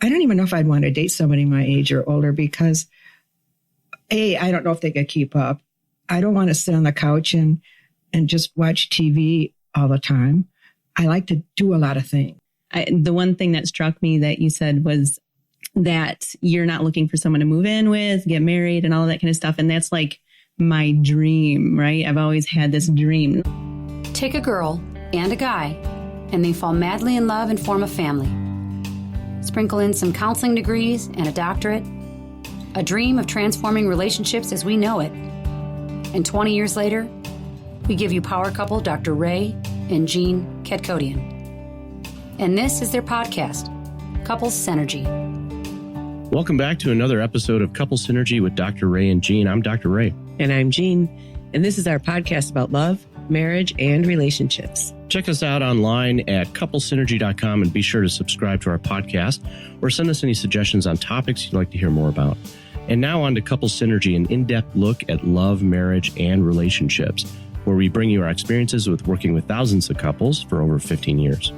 I don't even know if I'd want to date somebody my age or older because, I don't know if they could keep up. I don't want to sit on the couch and just watch TV all the time. I like to do a lot of things. The one thing that struck me that you said was that you're not looking for someone to move in with, get married and all of that kind of stuff. And that's like my dream, right? I've always had this dream. Take a girl and a guy, and they fall madly in love and form a family. Sprinkle in some counseling degrees and a doctorate. A dream of transforming relationships as we know it. And 20 years later, we give you power couple Dr. Ray and Jean Ketkodian. And this is their podcast, Couples Synergy. Welcome back to another episode of Couples Synergy with Dr. Ray and Jean. I'm Dr. Ray. And I'm Jean. And this is our podcast about love, marriage, and relationships. Check us out online at couplesynergy.com and be sure to subscribe to our podcast or send us any suggestions on topics you'd like to hear more about. And now on to Couples Synergy, an in-depth look at love, marriage, and relationships, where we bring you our experiences with working with thousands of couples for over 15 years.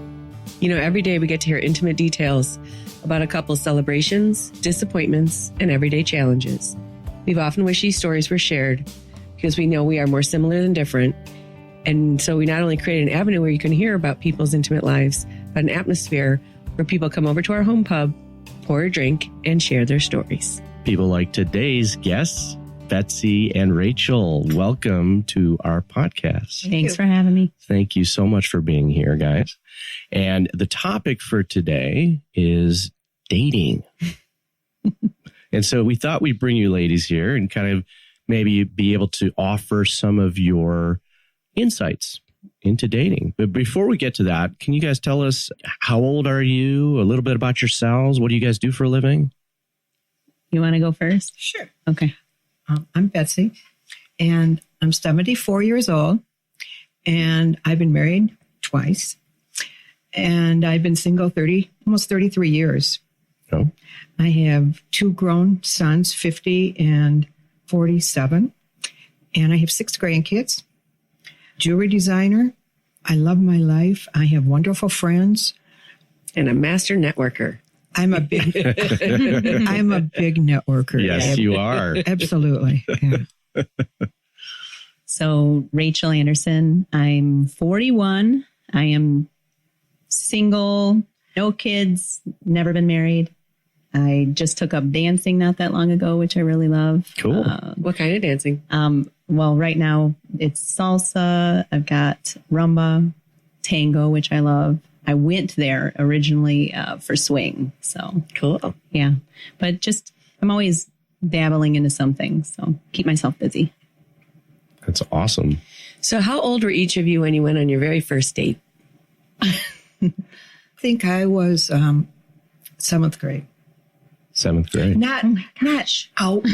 You know, every day we get to hear intimate details about a couple's celebrations, disappointments, and everyday challenges. We've often wished these stories were shared because we know we are more similar than different. And so we not only create an avenue where you can hear about people's intimate lives, but an atmosphere where people come over to our home pub, pour a drink, and share their stories. People like today's guests, Betsy and Rachel. Welcome to our podcast. Thanks for having me. Thank you so much for being here, guys. And the topic for today is dating. And so we thought we'd bring you ladies here and kind of maybe be able to offer some of your insights into dating. But before we get to that, can you guys tell us how old are you? A little bit about yourselves. What do you guys do for a living? You want to go first? Sure. Okay. I'm Betsy, and I'm 74 years old, and I've been married twice, and I've been single almost 33 years. Oh. I have two grown sons, 50 and 47, and I have 6 grandkids. Jewelry designer. I love my life. I have wonderful friends. And a master networker. I'm a big networker. Yes, you are. Absolutely. Yeah. So Rachel Anderson, I'm 41. I am single, no kids, never been married. I just took up dancing not that long ago, which I really love. Cool. What kind of dancing? Well, right now it's salsa. I've got rumba, tango, which I love. I went there originally for swing. So Cool. yeah, but I'm always dabbling into something. So keep myself busy. That's awesome. So how old were each of you when you went on your very first date? I think I was 7th grade. 7th grade. Not out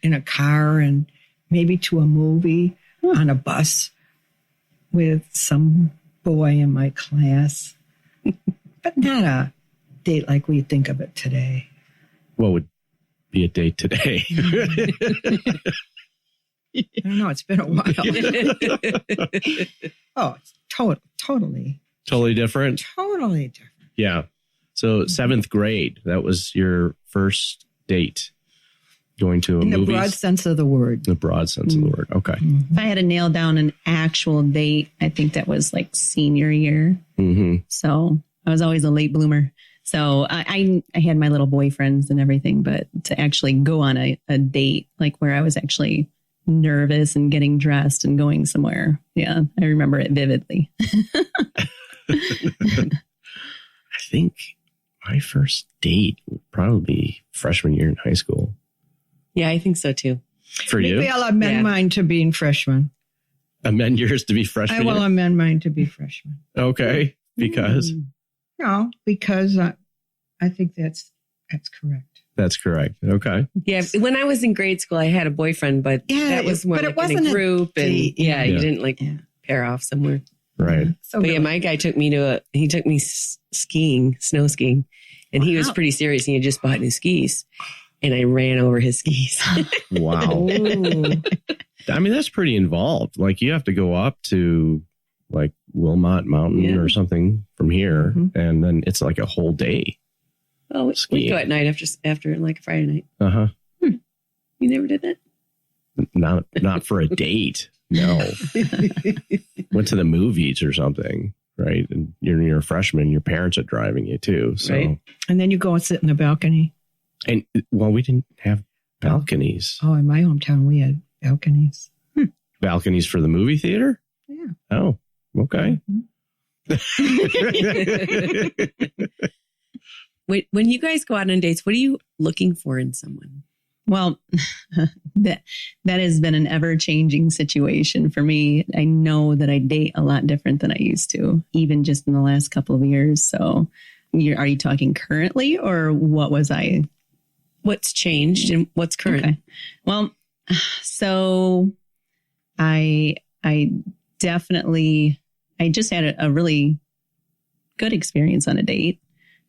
in a car and maybe to a movie on a bus with some boy in my class, but not a date like we think of it today. What would be a date today? I don't know. It's been a while. Oh, it's totally Totally different? Totally different. Yeah. So 7th grade, that was your first date going to a movie? In the broad sense of the word. The broad sense of the word. Okay. If I had to nail down an actual date, I think that was like senior year. Mm-hmm. So I was always a late bloomer. So I had my little boyfriends and everything, but to actually go on a date, like where I was actually nervous and getting dressed and going somewhere. Yeah, I remember it vividly. I think my first date would probably be freshman year in high school. Yeah, I think so too. For you? Maybe I'll amend mine to being freshman. Amend yours to be freshman I will year? amend mine to be freshman. Okay. Because? No, because I think that's correct. That's correct. Okay. Yeah, when I was in grade school, I had a boyfriend, but that was more but it like in wasn't a a group. And date. yeah, you Yeah. didn't pair off somewhere. Right. So But yeah, my guy took me skiing, snow skiing, and he was pretty serious. He had just bought new skis, and I ran over his skis. Wow. Ooh. I mean, that's pretty involved. Like you have to go up to like Wilmot Mountain or something from here. Mhm. And then it's like a whole day. Oh, we go at night after like a Friday night. Uh-huh. You never did that? Not for a date. No. Went to the movies or something, right? And you're a freshman, your parents are driving you too. So Right. And then you go and sit in the balcony. And well, we didn't have balconies. Oh, in my hometown, we had balconies. Balconies for the movie theater? Yeah. Oh, okay. When you guys go out on dates, what are you looking for in someone? Well, that has been an ever-changing situation for me. I know that I date a lot different than I used to, even just in the last couple of years. So are you talking currently, or what was I? What's changed and what's current? Okay. Well, so I definitely, I just had a really good experience on a date.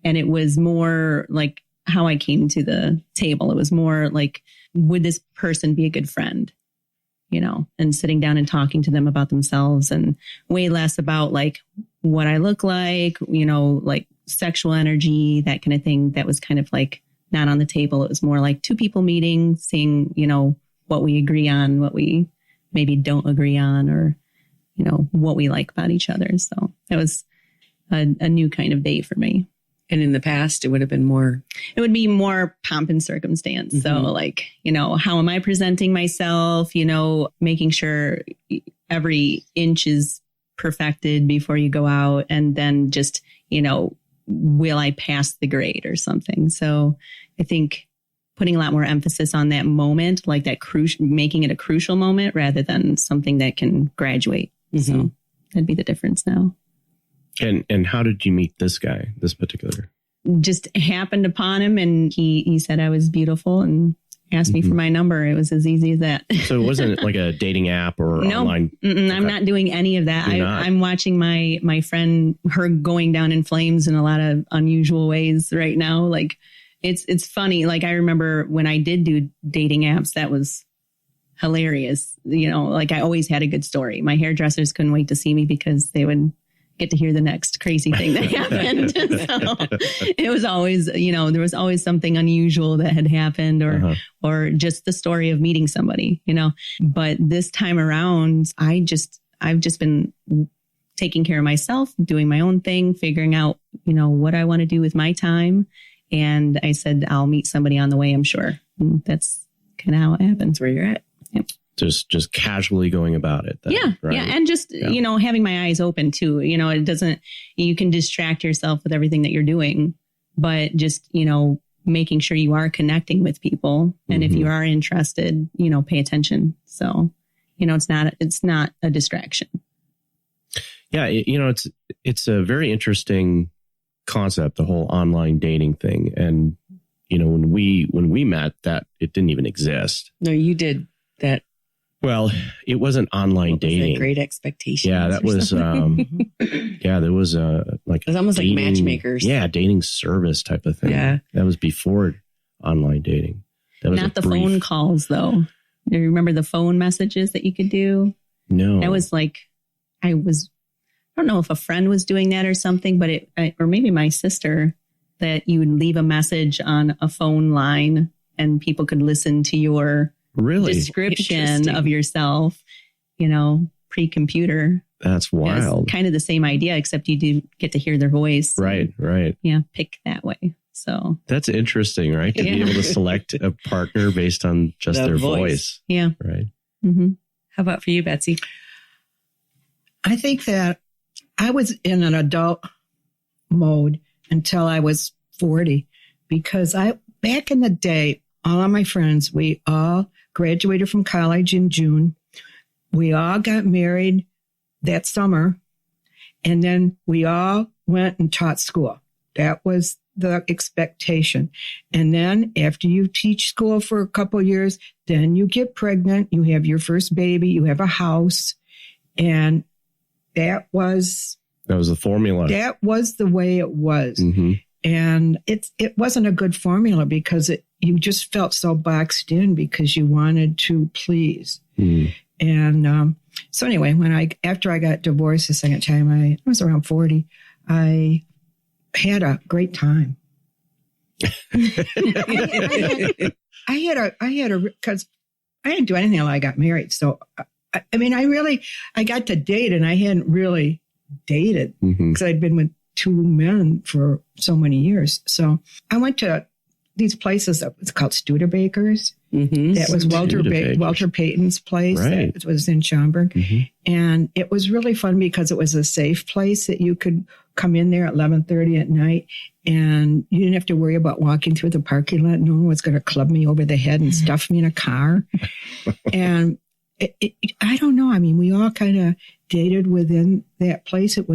And it was more like how I came to the table. It was more like, would this person be a good friend? You know, and sitting down and talking to them about themselves, and way less about like what I look like, you know, like sexual energy, that kind of thing. That was kind of like not on the table. It was more like two people meeting, seeing, you know, what we agree on, what we maybe don't agree on, or, you know, what we like about each other. So it was a new kind of date for me. And in the past, it would have been more. It would be more pomp and circumstance. Mm-hmm. So like, you know, how am I presenting myself? You know, making sure every inch is perfected before you go out. And then just, you know, will I pass the grade or something? So I think putting a lot more emphasis on that moment, like that making it a crucial moment rather than something that can graduate. Mm-hmm. So that'd be the difference now. And how did you meet this guy, this particular? Just happened upon him, and he said I was beautiful and asked me for my number. It was as easy as that. So it wasn't like a dating app or online? Okay. I'm not doing any of that. I'm watching my friend, her going down in flames in a lot of unusual ways right now. Like it's funny. Like I remember when I did do dating apps, that was hilarious. You know, like I always had a good story. My hairdressers couldn't wait to see me because they would get to hear the next crazy thing that happened. So it was always, you know, there was always something unusual that had happened, or just the story of meeting somebody, you know. But this time around, I've just been taking care of myself, doing my own thing, figuring out, you know, what I want to do with my time. And I said, I'll meet somebody on the way, I'm sure. And that's kind of how it happens. Where you're at. Yep. Just casually going about it. Then, yeah. right? Yeah. And just, you know, having my eyes open too, you know, you can distract yourself with everything that you're doing, but just, you know, making sure you are connecting with people. And if you are interested, you know, pay attention. So, you know, it's not a distraction. Yeah. You know, it's a very interesting concept, the whole online dating thing. And, you know, when we met, that it didn't even exist. No, you did that. Well, it wasn't online dating. Great Expectations. Yeah, that was. Yeah, there was like it was almost dating, like matchmakers. Yeah, dating service type of thing. Yeah, that was before online dating. That was not the phone calls though. You remember the phone messages that you could do? No, that was like I don't know if a friend was doing that or something, but or maybe my sister, that you would leave a message on a phone line and people could listen to your description of yourself, you know, pre-computer. That's wild. It's kind of the same idea, except you do get to hear their voice. Right. Yeah, pick that way. So that's interesting, right? To be able to select a partner based on just their voice. Yeah. Right. Mm-hmm. How about for you, Betsy? I think that I was in an adult mode until I was 40, because back in the day, all of my friends, we all graduated from college in June. We all got married that summer, and then we all went and taught school. That was the expectation. And then after you teach school for a couple of years, then you get pregnant, you have your first baby, you have a house, and that was the formula. That was the way it was. Mm-hmm. And it wasn't a good formula, because you just felt so boxed in because you wanted to please. Mm. And so anyway, after I got divorced the second time, I was around 40, I had a great time. I had a, because I didn't do anything until I got married. So, I got to date and I hadn't really dated because I'd been with two men for so many years. So I went to these places that was called Studebakers. That was Walter Payton's place. Right. It was in Schaumburg. And it was really fun because it was a safe place that you could come in there at 11:30 at night and you didn't have to worry about walking through the parking lot. No one was going to club me over the head and stuff me in a car. And I don't know. I mean, we all kind of dated within that place. It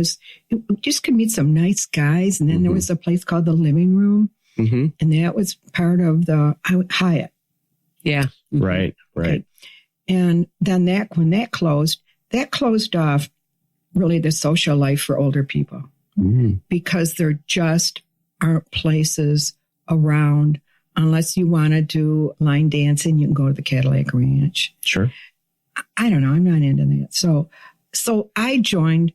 just could meet some nice guys. And then there was a place called the Living Room. And that was part of the Hyatt. Yeah. Right. Okay. And then when that closed off really the social life for older people because there just aren't places around unless you want to do line dancing. You can go to the Cadillac Ranch. Sure. I don't know. I'm not into that. So I joined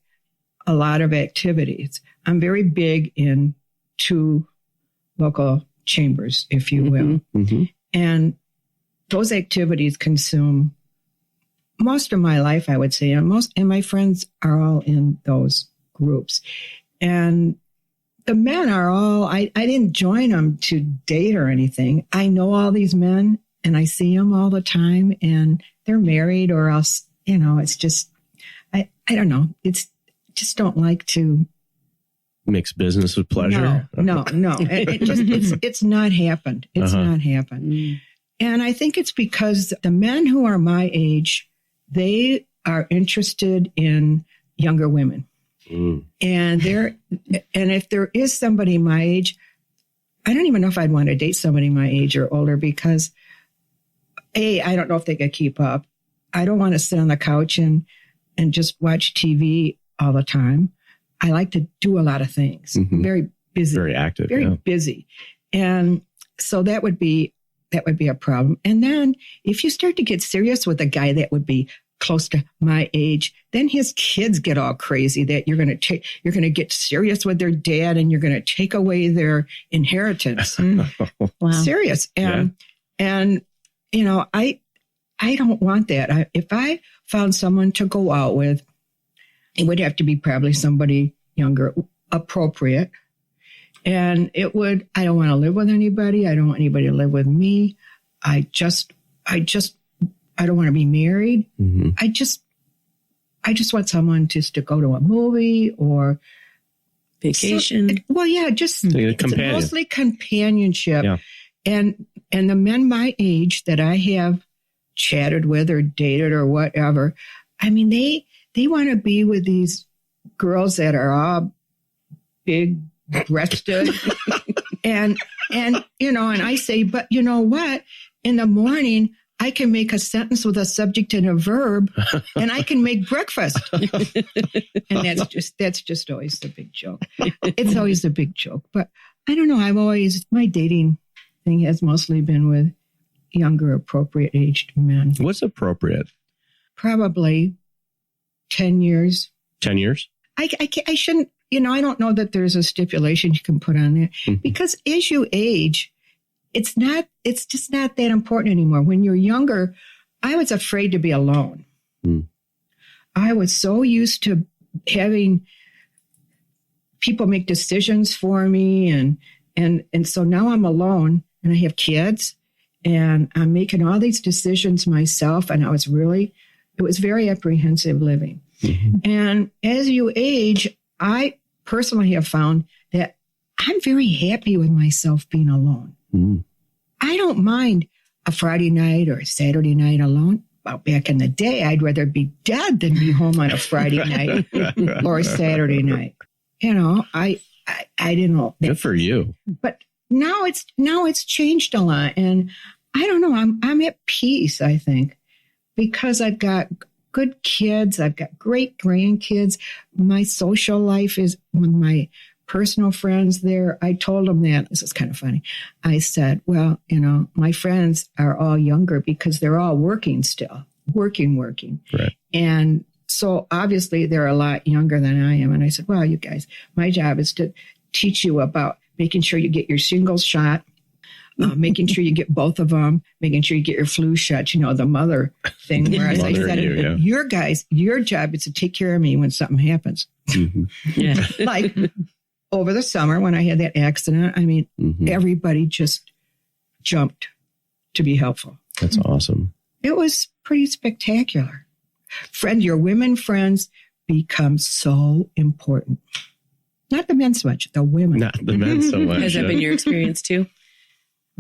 a lot of activities. I'm very big in two local chambers, if you will. And those activities consume most of my life, I would say. And my friends are all in those groups. And the men are all, I didn't join them to date or anything. I know all these men and I see them all the time and they're married or else, it's just, I don't know. It's just don't like to mix business with pleasure. No. It's not happened. It's not happened. And I think it's because the men who are my age, they are interested in younger women. And if there is somebody my age, I don't even know if I'd want to date somebody my age or older because I don't know if they could keep up. I don't want to sit on the couch and just watch TV all the time. I like to do a lot of things. Very busy. Very active. Very busy. And so that would be a problem. And then if you start to get serious with a guy that would be close to my age, then his kids get all crazy that you're going to get serious with their dad and you're going to take away their inheritance. Wow. Serious. And I don't want that. If I found someone to go out with, it would have to be probably somebody younger, appropriate. And I don't want to live with anybody. I don't want anybody to live with me. I don't want to be married. I just want someone just to go to a movie or vacation. Just companion. Mostly companionship. Yeah. And the men my age that I have chatted with or dated or whatever, I mean, they want to be with these girls that are all big breasted and I say, but you know what? In the morning, I can make a sentence with a subject and a verb and I can make breakfast. And that's just always the big joke. It's always the big joke. But I don't know. My dating thing has mostly been with younger, appropriate aged men. What's appropriate? Probably 10 years. 10 years? I shouldn't, I don't know that there's a stipulation you can put on there because as you age, it's just not that important anymore. When you're younger, I was afraid to be alone. I was so used to having people make decisions for me. And so now I'm alone and I have kids and I'm making all these decisions myself. And it was very apprehensive living. And as you age, I personally have found that I'm very happy with myself being alone. I don't mind a Friday night or a Saturday night alone. Well, back in the day, I'd rather be dead than be home on a Friday night or a Saturday night. I didn't know. Good for you. But now it's changed a lot. And I don't know, I'm at peace, I think, because I've got good kids. I've got great grandkids. My social life is with my personal friends there. I told them that. This is kind of funny. I said, well, my friends are all younger because they're all working still, working. Right. And so obviously they're a lot younger than I am. And I said, well, you guys, my job is to teach you about making sure you get your shingles shot, making sure you get both of them, making sure you get your flu shot, the mother thing. Whereas I said, your job is to take care of me when something happens. Mm-hmm. Yeah. Like over the summer when I had that accident, everybody just jumped to be helpful. That's awesome. It was pretty spectacular. Your women friends become so important. Not the men so much, the women. Not the men so much. Has that been your experience too?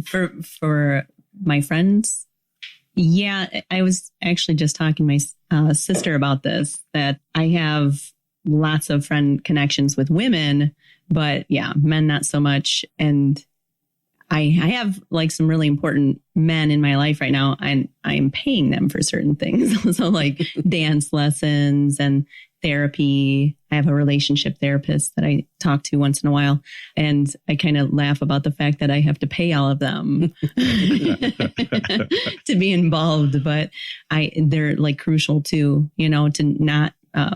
For my friends? Yeah, I was actually just talking to my sister about this, that I have lots of friend connections with women, but yeah, men not so much. And I have like some really important men in my life right now, and I'm paying them for certain things. So like dance lessons and therapy. I have a relationship therapist that I talk to once in a while. And I kind of laugh about the fact that I have to pay all of them to be involved. But they're like crucial too, to not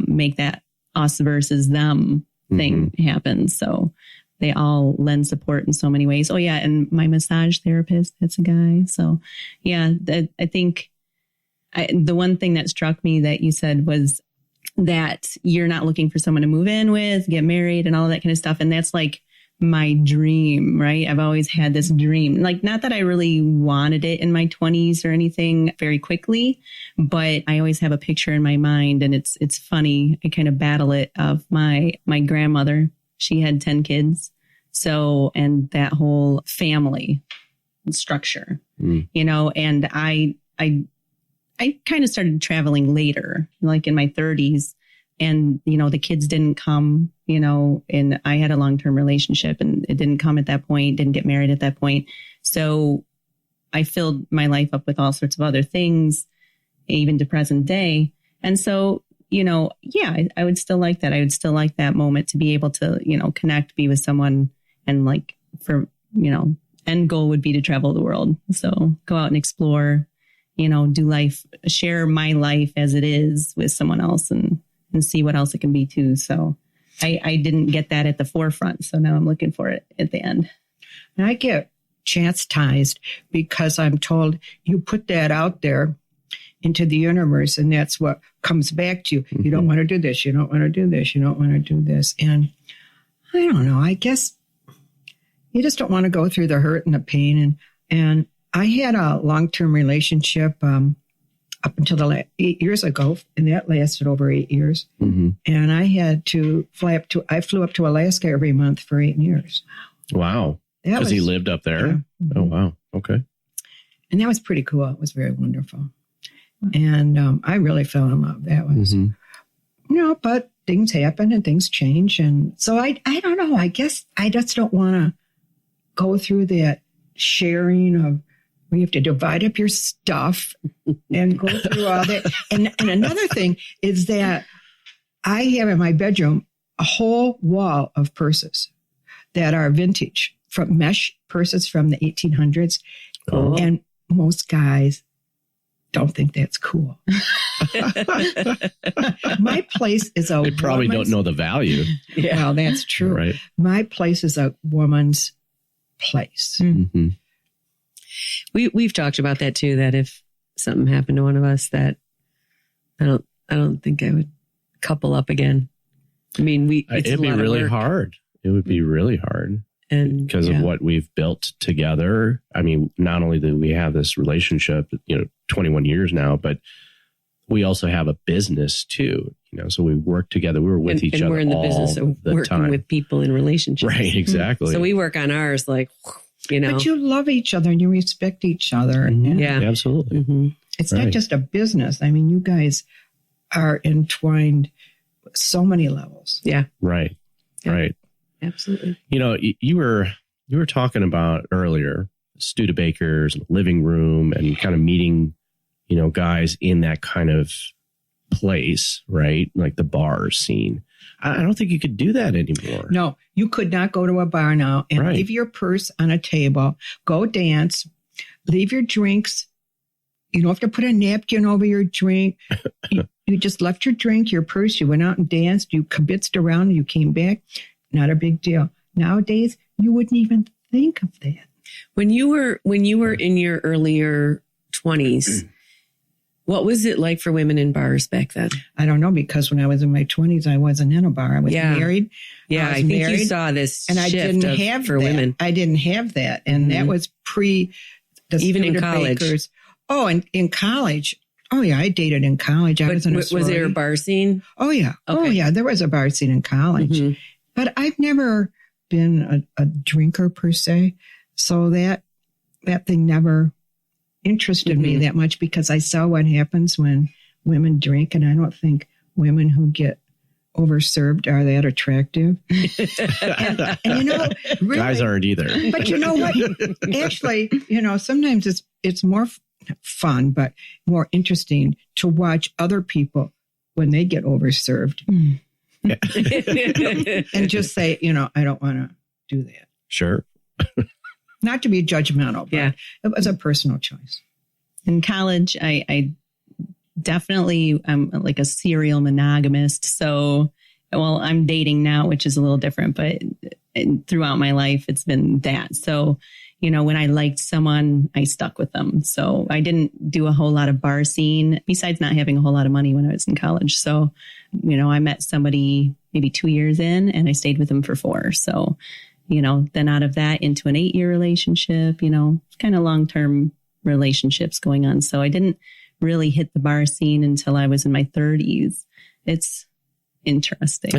make that us versus them thing happen. So they all lend support in so many ways. Oh yeah. And my massage therapist, that's a guy. So yeah, I think the one thing that struck me that you said was that you're not looking for someone to move in with, get married and all of that kind of stuff. And that's like my dream, right? I've always had this dream, like not that I really wanted it in my 20s or anything very quickly, but I always have a picture in my mind, and it's funny. I kind of battle it of my grandmother. She had 10 kids. So, and that whole family structure, and I kind of started traveling later, like in my 30s, and, the kids didn't come, and I had a long-term relationship and it didn't come at that point, didn't get married at that point. So I filled my life up with all sorts of other things, even to present day. And so, I would still like that. I would still like that moment to be able to, connect, be with someone, and like for, end goal would be to travel the world. So go out and explore, do life, share my life as it is with someone else and see what else it can be too. So I didn't get that at the forefront. So now I'm looking for it at the end. And I get chastised because I'm told you put that out there into the universe, and that's what comes back to you. You don't want to do this. You don't want to do this. You don't want to do this. And I don't know. I guess you just don't want to go through the hurt and the pain. And I had a long-term relationship up until 8 years ago, and that lasted over 8 years. Mm-hmm. And I had to I flew up to Alaska every month for 8 years. Wow. Because he lived up there? Yeah. Oh, wow. Okay. And that was pretty cool. It was very wonderful. And I really fell in love. That was, but things happen and things change. And so I don't know. I guess I just don't want to go through that sharing of, we have to divide up your stuff and go through all that. And another thing is that I have in my bedroom a whole wall of purses that are vintage, from mesh purses from the 1800s. Oh. And most guys don't think that's cool. My place is They probably don't know the value. Yeah. Well, that's true. Right. My place is a woman's place. Mm-hmm. We've talked about that too, that if something happened to one of us, that I don't think I would couple up again. I mean, it'd be really hard. It would be really hard. And because of what we've built together. I mean, not only do we have this relationship, 21 years now, but we also have a business too, so we work together. We were with each other. We're in the business of working with people in relationships. Right. Exactly. So we work on ours, like, But you love each other and you respect each other. Mm-hmm. Yeah, absolutely. Mm-hmm. It's not just a business. I mean, you guys are entwined with so many levels. Yeah. Right. Yeah. Right. Absolutely. You were talking about earlier Studebakers, living room, and kind of meeting, guys in that kind of place, right? Like the bar scene. I don't think you could do that anymore. No, you could not go to a bar now and leave your purse on a table, go dance, leave your drinks. You don't have to put a napkin over your drink. You just left your drink, your purse, you went out and danced, you kibitzed around, you came back. Not a big deal. Nowadays, you wouldn't even think of that. When you were in your earlier 20s, what was it like for women in bars back then? I don't know, because when I was in my 20s, I wasn't in a bar. I was married. Yeah, I think you saw this and I didn't have for that. women. I didn't have that. And that was pre the even in college. Bakers. Oh, and in college. Oh, yeah, I dated in college. I was in a sorority. Was there a bar scene? Oh, yeah. Okay. Oh, yeah, there was a bar scene in college. Mm-hmm. But I've never been a drinker per se. So that thing never interested me that much, because I saw what happens when women drink. And I don't think women who get overserved are that attractive. and really, guys aren't either. But you know what? Actually, sometimes it's more fun, but more interesting to watch other people when they get overserved. And just say, I don't want to do that. Sure. Not to be judgmental, but it was a personal choice. In college, I definitely am like a serial monogamist. So, I'm dating now, which is a little different, but throughout my life, it's been that. So, when I liked someone, I stuck with them. So I didn't do a whole lot of bar scene, besides not having a whole lot of money when I was in college. So, I met somebody maybe 2 years in, and I stayed with them for 4. So, then out of that into an 8-year relationship, kind of long-term relationships going on. So I didn't really hit the bar scene until I was in my 30s. It's interesting.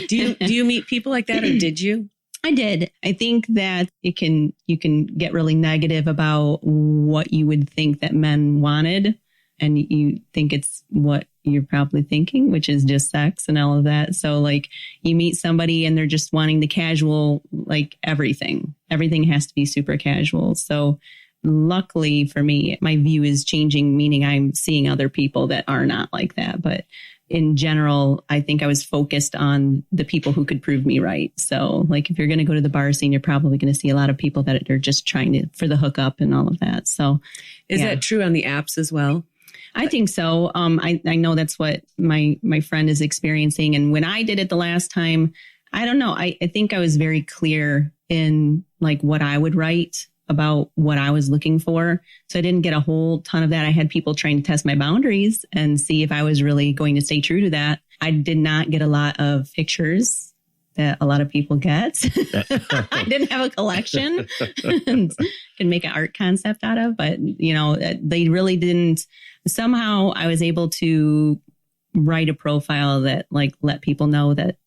Do you meet people like that, or did you? I did. I think that you can get really negative about what you would think that men wanted, and you think it's what you're probably thinking, which is just sex and all of that. So like you meet somebody and they're just wanting the casual, like everything has to be super casual. So luckily for me, my view is changing, meaning I'm seeing other people that are not like that. But in general, I think I was focused on the people who could prove me right. So like if you're going to go to the bar scene, you're probably going to see a lot of people that are just trying for the hookup and all of that. So is that true on the apps as well? I think so. I know that's what my friend is experiencing. And when I did it the last time, I don't know. I think I was very clear in like what I would write about what I was looking for. So I didn't get a whole ton of that. I had people trying to test my boundaries and see if I was really going to stay true to that. I did not get a lot of pictures that a lot of people get. I didn't have a collection and can make an art concept out of, but they really didn't. Somehow I was able to write a profile that like let people know that,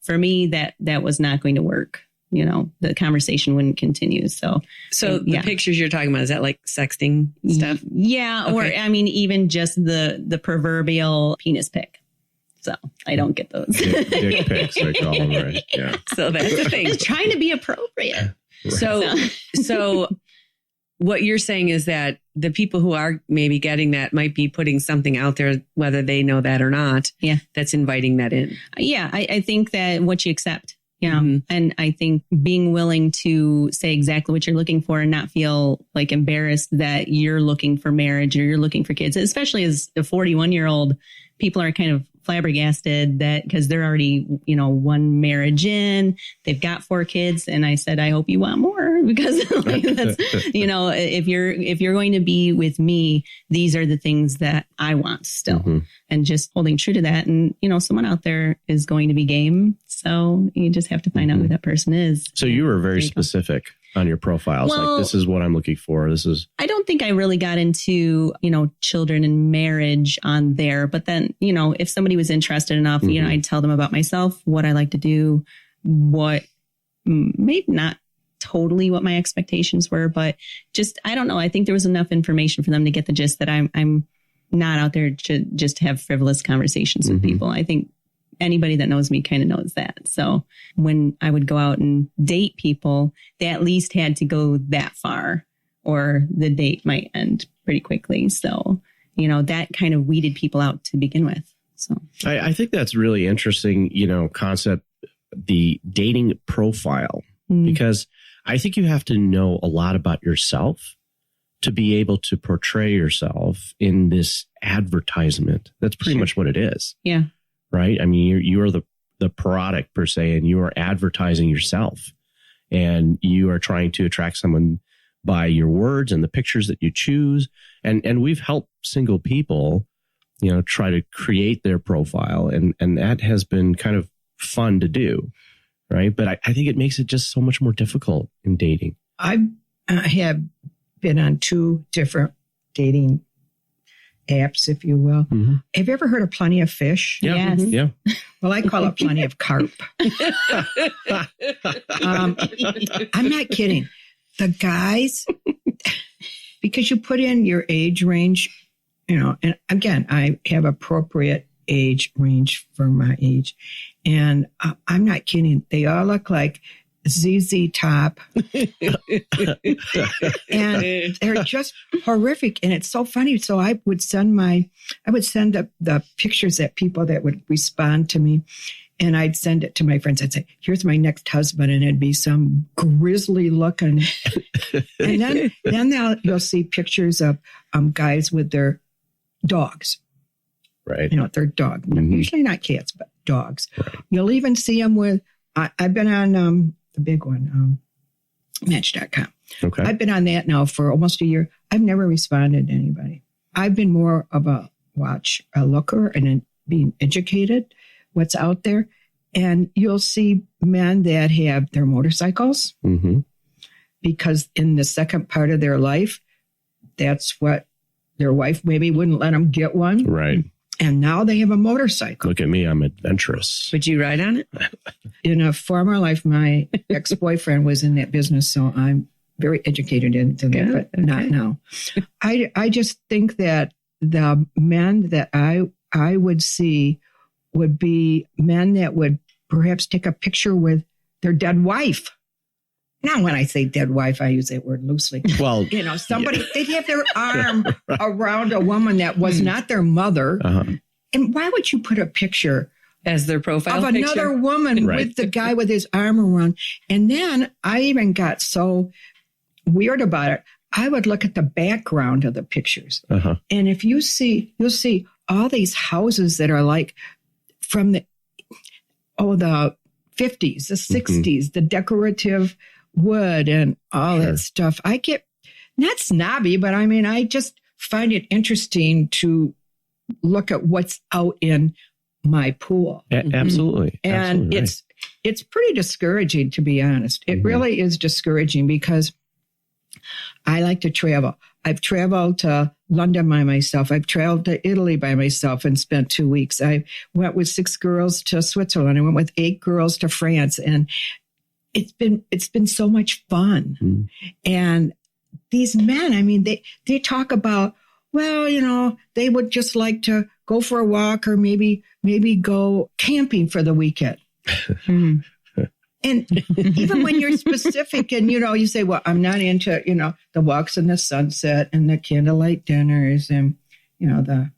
for me, that was not going to work. The conversation wouldn't continue. So the pictures you're talking about, is that like sexting stuff? Yeah. Okay. Or even just the proverbial penis pic. So I don't get those. Dick pics, they call them, right? Yeah. So that's the thing. Just trying to be appropriate. Right. So what you're saying is that the people who are maybe getting that might be putting something out there, whether they know that or not. Yeah. That's inviting that in. Yeah. I think that what you accept. Yeah. And I think being willing to say exactly what you're looking for and not feel like embarrassed that you're looking for marriage or you're looking for kids, especially as a 41-year-old, people are kind of flabbergasted that because they're already, one marriage in, they've got 4 kids. And I said, I hope you want more because that's, if you're going to be with me, these are the things that I want still, and just holding true to that. And, someone out there is going to be game. So you just have to find out who that person is. So you were very specific on your profiles. Like, this is what I'm looking for. I don't think I really got into, children and marriage on there. But then, if somebody was interested enough, I'd tell them about myself, what I like to do, what maybe not totally what my expectations were, but just, I don't know. I think there was enough information for them to get the gist that I'm not out there to just have frivolous conversations with people. I think anybody that knows me kind of knows that. So when I would go out and date people, they at least had to go that far or the date might end pretty quickly. So, that kind of weeded people out to begin with. So I think that's really interesting, concept, the dating profile, because I think you have to know a lot about yourself to be able to portray yourself in this advertisement. That's pretty much what it is. Yeah. Right. I mean, you are the product per se, and you are advertising yourself, and you are trying to attract someone by your words and the pictures that you choose. And we've helped single people, try to create their profile. And that has been kind of fun to do. Right. But I think it makes it just so much more difficult in dating. I have been on 2 different dating apps, if you will. Mm-hmm. Have you ever heard of Plenty of Fish? Yeah. Yes. Yeah. Well, I call it Plenty of Carp. I'm not kidding. The guys, because you put in your age range, and again, I have appropriate age range for my age. And I'm not kidding. They all look like ZZ Top. And they're just horrific. And it's so funny. So I would send the pictures that people that would respond to me. And I'd send it to my friends. I'd say, here's my next husband. And it'd be some grisly looking. And then you'll see pictures of guys with their dogs. Right. Their dog. Mm-hmm. Usually not cats, but dogs. Right. You'll even see them with, I've been on the big one, Match.com. Okay. I've been on that now for almost a year. I've never responded to anybody. I've been more of a looker and being educated what's out there. And you'll see men that have their motorcycles Mm-hmm. because in the second part of their life, that's what their wife maybe wouldn't let them get one. Right. And now they have a motorcycle. Look at me. I'm adventurous. Would you ride on it? In a former life, my ex-boyfriend was in that business, so I'm very educated into that, Yeah, but not now. I just think that the men that I would see would be men that would perhaps take a picture with their dead wife. Now, when I say dead wife, I use that word loosely. Well, Somebody, they'd have their arm around a woman that was not their mother. Uh-huh. And why would you put a picture As their profile of picture? another woman Right. with the guy with his arm around? And then I even got so weird about it. I would look at the background of the pictures. Uh-huh. And if you'll see all these houses that are like from the 50s, the 60s, the decorative wood and all Sure. that stuff. I get not snobby, but I just find it interesting to look at what's out in my pool. Absolutely. And Absolutely right. it's pretty discouraging, to be honest. It really is discouraging because I like to travel. I've traveled to London by myself. I've traveled to Italy by myself and spent 2 weeks. I went with 6 girls to Switzerland. I went with 8 girls to France. And it's been so much fun. Mm. And these men, they talk about, well, they would just like to go for a walk or maybe go camping for the weekend. And even when you're specific and, you say, well, I'm not into, the walks in the sunset and the candlelight dinners and, the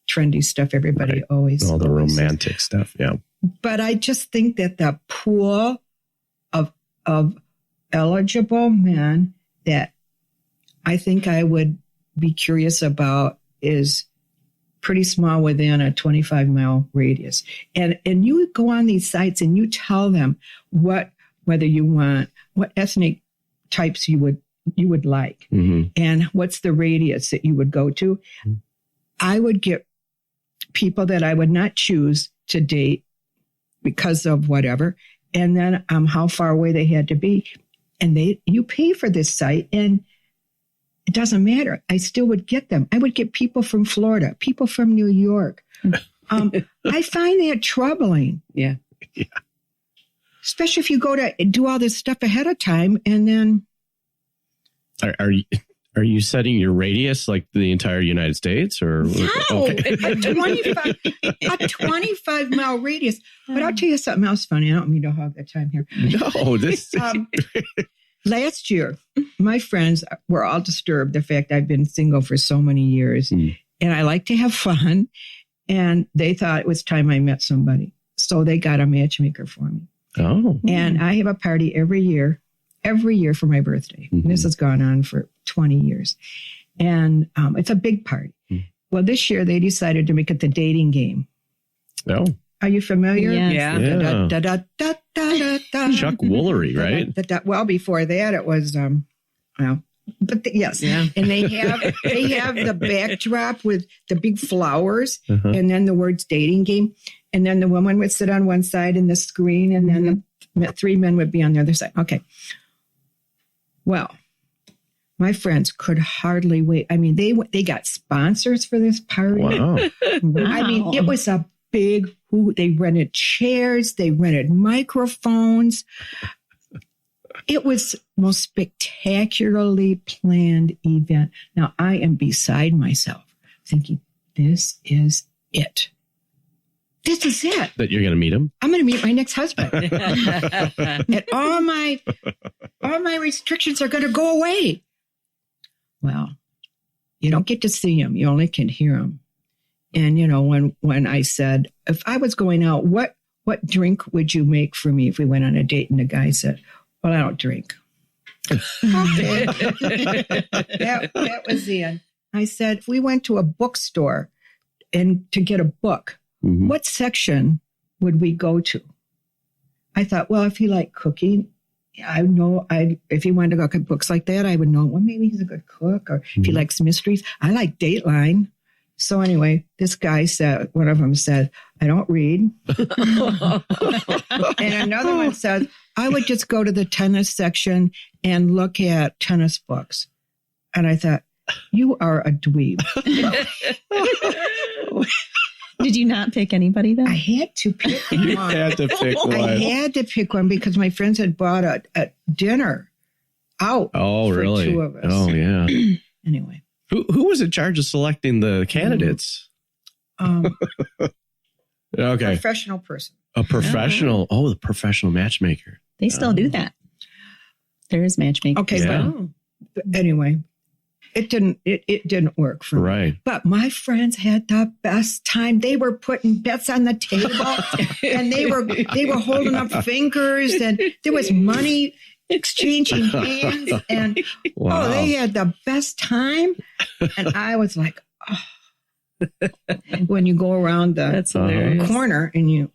trendy stuff everybody Right. always All the always says. romantic stuff. Yeah. But I just think that the pool of eligible men that I think I would be curious about is pretty small within a 25-mile radius. And you go on these sites and you tell them whether you want, what ethnic types you would like, Mm-hmm. and what's the radius that you would go to. Mm-hmm. I would get people that I would not choose to date because of whatever. And then how far away they had to be. And you pay for this site and it doesn't matter. I still would get them. I would get people from Florida, people from New York. I find that troubling. Yeah. Especially if you go to do all this stuff ahead of time and then. Are you setting your radius like the entire United States or? No, Okay. a 25-mile radius. But I'll tell you something else funny. I don't mean to hog the time here. No, this. Last year, my friends were all disturbed the fact I've been single for so many years. Mm. And I like to have fun. And they thought it was time I met somebody. So they got a matchmaker for me. Oh. And I have a party every year for my birthday. Mhm. And this has gone on for 20 years. And it's a big party. Mm. Well, this year they decided to make it the dating game. Oh. Are you familiar? Yes. Yeah. Yeah. Da, da, da, da, da, da. Chuck Woolery, right? Well, before that, it was, well, but yes. Yeah. And they have the backdrop with the big flowers Uh-huh. and then the words dating game. And then the woman would sit on one side in the screen and then the three men would be on the other side. Okay. Well, my friends could hardly wait. I mean, they got sponsors for this party. Wow. I mean, it was a big, they rented chairs, they rented microphones. It was most spectacularly planned event. Now I am beside myself thinking, this is it. This is it. That you're going to meet him? I'm going to meet my next husband. And all my restrictions are going to go away. Well, you don't get to see him. You only can hear him. And, when I said, if I was going out, what drink would you make for me if we went on a date? And the guy said, well, I don't drink. Okay. that was the end. I said, if we went to a bookstore and to get a book, Mhm. what section would we go to? I thought, well, if he liked cooking, I know if he wanted to look at books like that, I would know, well, maybe he's a good cook. Or if he likes mysteries, I like Dateline. So anyway, this guy said, one of them said, I don't read. And another one said, I would just go to the tennis section and look at tennis books. And I thought, you are a dweeb. Did you not pick anybody though? I had to pick You one. had to pick one. I had to pick one because my friends had bought a dinner out Oh, for really? two of us. Oh, yeah. Anyway. Who was in charge of selecting the candidates? Okay. Professional person. A professional. Oh, the professional matchmaker. They still do that. There is matchmaking. Okay, Yeah. but anyway, it didn't work for me. Right. But my friends had the best time. They were putting bets on the table and they were holding up fingers and there was money exchanging hands and Wow. they had the best time. And I was like, oh. When you go around the That's hilarious. corner and you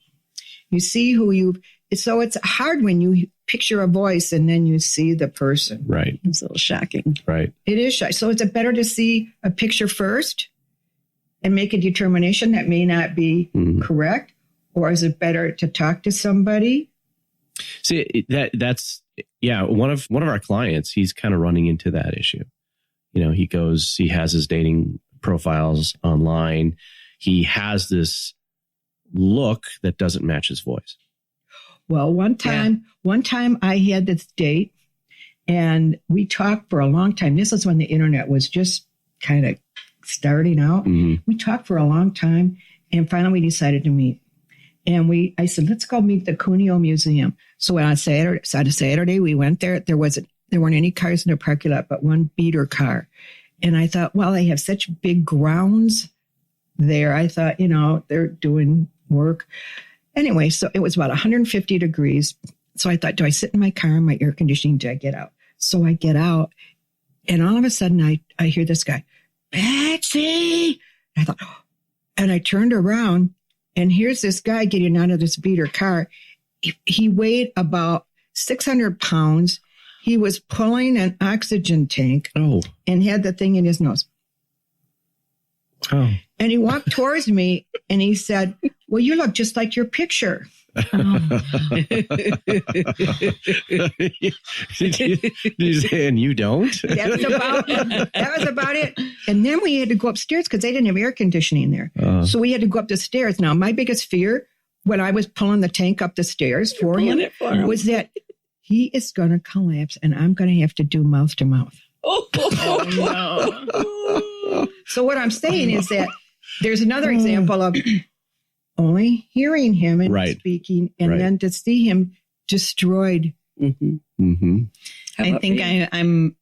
see who so it's hard when you picture a voice and then you see the person. Right. It's a little shocking. Right. It is shy. So is it better to see a picture first and make a determination that may not be Mhm. correct? Or is it better to talk to somebody? See, that's one of our clients, he's kind of running into that issue. He has his dating profiles online. He has this look that doesn't match his voice. Well, one time I had this date and we talked for a long time. This is when the internet was just kind of starting out. Mhm. We talked for a long time and finally we decided to meet. And I said, let's go meet the Cuneo Museum. So on Saturday we went there. There weren't any cars in the parking lot, but one beater car. And I thought, well, they have such big grounds there. I thought, they're doing work. Anyway, so it was about 150 degrees. So I thought, do I sit in my car in my air conditioning? Do I get out? So I get out and all of a sudden I hear this guy, Betsy. And I thought, oh. And I turned around and here's this guy getting out of this beater car. He weighed about 600 pounds. He was pulling an oxygen tank Oh. and had the thing in his nose. Oh. And he walked towards me and he said, well, you look just like your picture. Did you say, and you don't? That was about it. And then we had to go upstairs because they didn't have air conditioning there. So we had to go up the stairs. Now, my biggest fear when I was pulling the tank up the stairs for him was that he is going to collapse and I'm going to have to do mouth to mouth. Oh, So what I'm saying is that there's another example of only hearing him and Right. speaking and Right. then to see him destroyed. no. Mm-hmm. I think I'm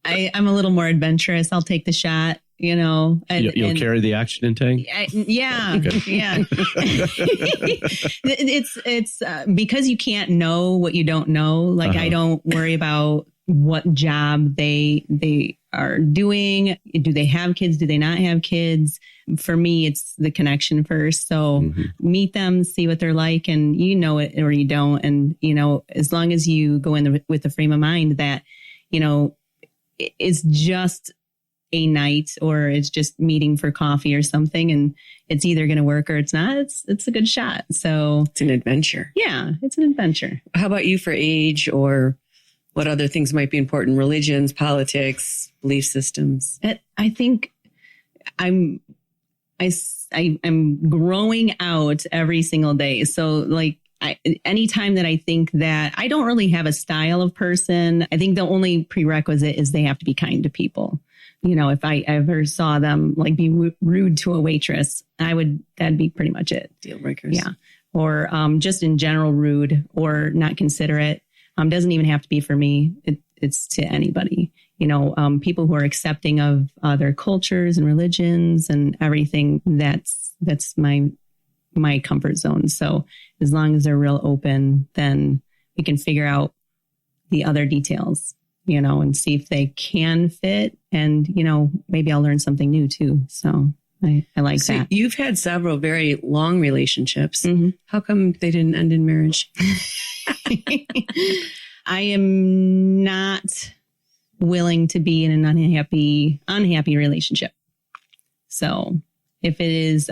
a little more adventurous. I'll take the shot, and, You'll and- carry the oxygen tank? yeah. It's because you can't know what you don't know. Like I don't worry about what job they are doing. Do they have kids? Do they not have kids? For me, it's the connection first. So meet them, see what they're like, and you know it or you don't. And, you know, as long as you go in with the frame of mind that, you know, it's just a night or it's just meeting for coffee or something, and it's either going to work or it's not, it's a good shot. So it's an adventure. Yeah, it's an adventure. How about you for age, or what other things might be important? Religions, politics, belief systems? I think I'm growing out every single day. So like anytime that I think that I don't really have a style of person, I think the only prerequisite is they have to be kind to people. You know, if I ever saw them like be rude to a waitress, that'd be pretty much it. Deal breakers. Yeah. Or just in general rude or not considerate. Doesn't even have to be for me. It's to anybody. You know, people who are accepting of other cultures and religions and everything. That's my comfort zone. So as long as they're real open, then we can figure out the other details, you know, and see if they can fit. And, you know, maybe I'll learn something new too. So I like that. You've had several very long relationships. Mm-hmm. How come they didn't end in marriage? I am not willing to be in an unhappy relationship. So if it is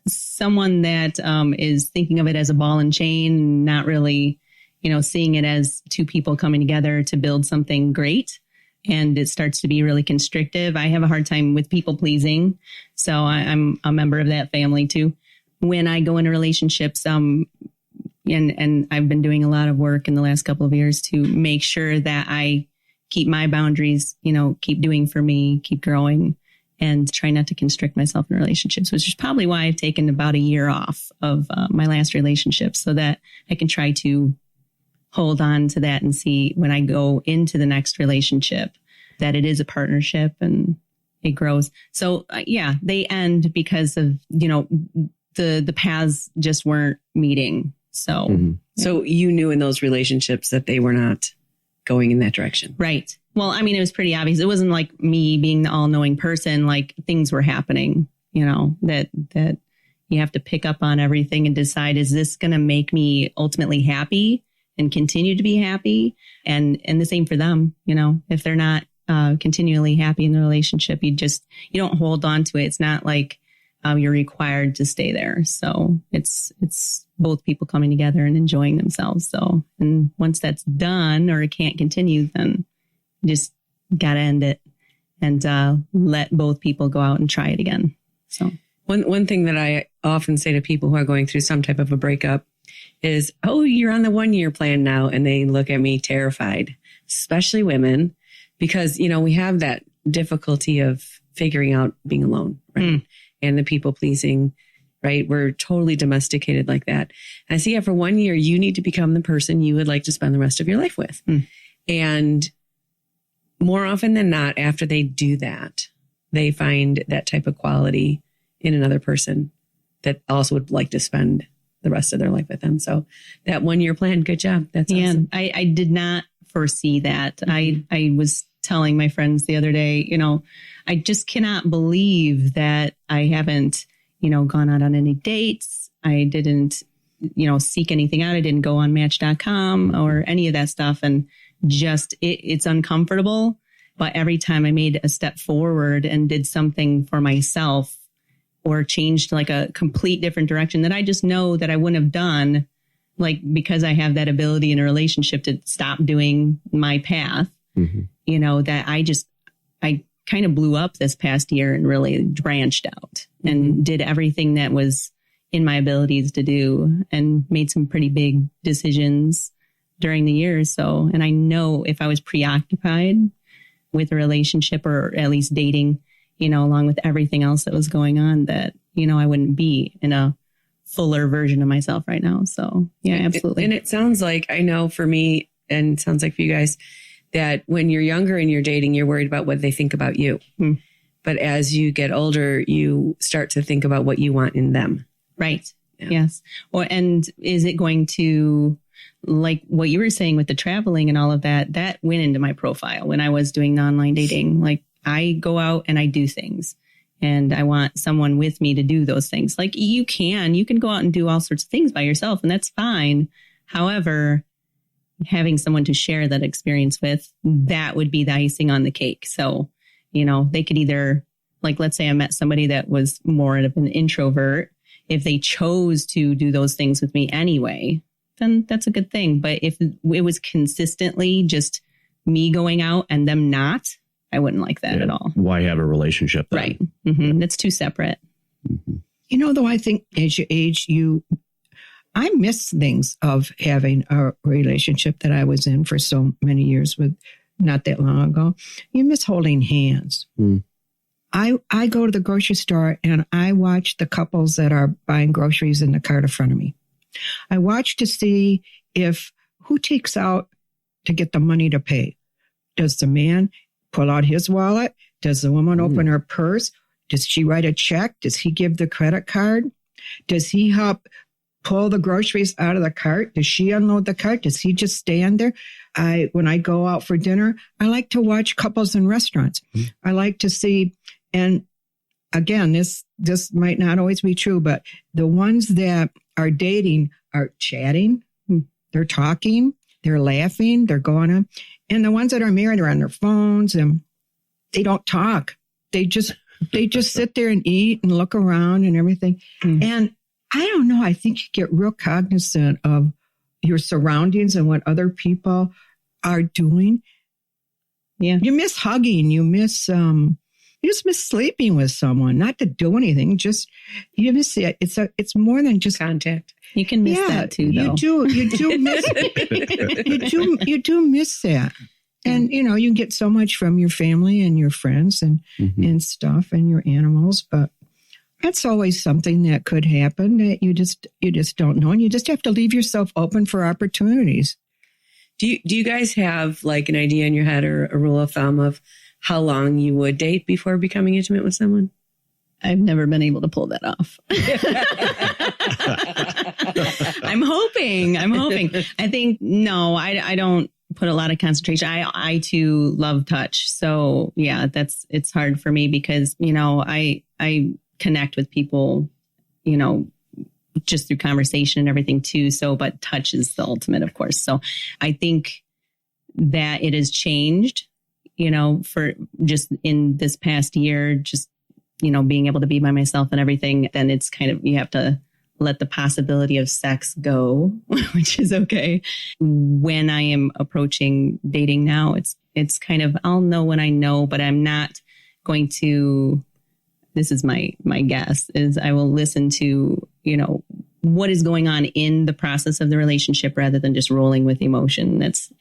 someone that is thinking of it as a ball and chain, not really, you know, seeing it as two people coming together to build something great, and it starts to be really constrictive. I have a hard time with people pleasing. So I'm a member of that family too. When I go into relationships, and I've been doing a lot of work in the last couple of years to make sure that I keep my boundaries, you know, keep doing for me, keep growing, and try not to constrict myself in relationships, which is probably why I've taken about a year off of my last relationship, so that I can try to hold on to that and see when I go into the next relationship that it is a partnership and it grows. So yeah, they end because of, you know, the paths just weren't meeting. So, So you knew in those relationships that they were not going in that direction. Right. Well, I mean, it was pretty obvious. It wasn't like me being the all-knowing person, like things were happening, you know, that you have to pick up on everything and decide, is this going to make me ultimately happy and continue to be happy? And the same for them, you know, if they're not continually happy in the relationship, you don't hold on to it. It's not like you're required to stay there. So it's both people coming together and enjoying themselves. So, and once that's done or it can't continue, then you just got to end it and let both people go out and try it again. So one thing that I often say to people who are going through some type of a breakup is, oh, you're on the 1-year plan now. And they look at me terrified, especially women, because, you know, we have that difficulty of figuring out being alone, right? And the people pleasing, right? We're totally domesticated like that. And I see, for 1 year, you need to become the person you would like to spend the rest of your life with. And more often than not, after they do that, they find that type of quality in another person that also would like to spend the rest of their life with them. So that 1-year plan, good job. That's awesome. I did not foresee that. I was telling my friends the other day, you know, I just cannot believe that I haven't, you know, gone out on any dates. I didn't, you know, seek anything out. I didn't go on Match.com or any of that stuff. And just, it's uncomfortable. But every time I made a step forward and did something for myself or changed like a complete different direction that I just know that I wouldn't have done, like, because I have that ability in a relationship to stop doing my path, you know, that I kind of blew up this past year and really branched out and did everything that was in my abilities to do and made some pretty big decisions during the year. So, and I know if I was preoccupied with a relationship or at least dating, you know, along with everything else that was going on, that, you know, I wouldn't be in a fuller version of myself right now. So yeah, absolutely. And it sounds like, I know for me, and it sounds like for you guys, that when you're younger and you're dating, you're worried about what they think about you. But as you get older, you start to think about what you want in them. Right. Yeah. Yes. And is it going to like what you were saying with the traveling and all of that, that went into my profile when I was doing the online dating. Like I go out and I do things and I want someone with me to do those things. Like you can go out and do all sorts of things by yourself and that's fine. However, having someone to share that experience with, that would be the icing on the cake. So, you know, they could either, like, let's say I met somebody that was more of an introvert. If they chose to do those things with me anyway, then that's a good thing. But if it was consistently just me going out and them not, I wouldn't like that at all. Why have a relationship then? Right. Mm-hmm. It's too separate. Mm-hmm. You know, though, I think as you age, I miss things of having a relationship that I was in for so many years with not that long ago. You miss holding hands. Mm. I go to the grocery store and I watch the couples that are buying groceries in the cart in front of me. I watch to see who takes out to get the money to pay. Does the man pull out his wallet? Does the woman open her purse? Does she write a check? Does he give the credit card? Does he help pull the groceries out of the cart? Does she unload the cart? Does he just stand there? When I go out for dinner, I like to watch couples in restaurants. I like to see, and again, this might not always be true, but the ones that are dating are chatting, they're talking, they're laughing, they're going on. And the ones that are married are on their phones and they don't talk. They just sit there and eat and look around and everything. And I don't know. I think you get real cognizant of your surroundings and what other people are doing. Yeah. You miss hugging. You just miss sleeping with someone, not to do anything. Just, you miss it. It's more than just Contact. You can miss that too, though. You do miss you do miss that. And, you know, you get so much from your family and your friends and stuff and your animals, but that's always something that could happen that you just don't know. And you just have to leave yourself open for opportunities. Do you guys have like an idea in your head or a rule of thumb of how long you would date before becoming intimate with someone? I've never been able to pull that off. I'm hoping. I think, no, I don't put a lot of concentration. I too love touch. So yeah, it's hard for me because, you know, I connect with people, you know, just through conversation and everything too. So, but touch is the ultimate, of course. So I think that it has changed, you know, for just in this past year, just, you know, being able to be by myself and everything. Then it's kind of, you have to let the possibility of sex go, which is okay. When I am approaching dating now, it's kind of, I'll know when I know, but I'm not going to, this is my guess, is I will listen to, you know, what is going on in the process of the relationship rather than just rolling with emotion. That's,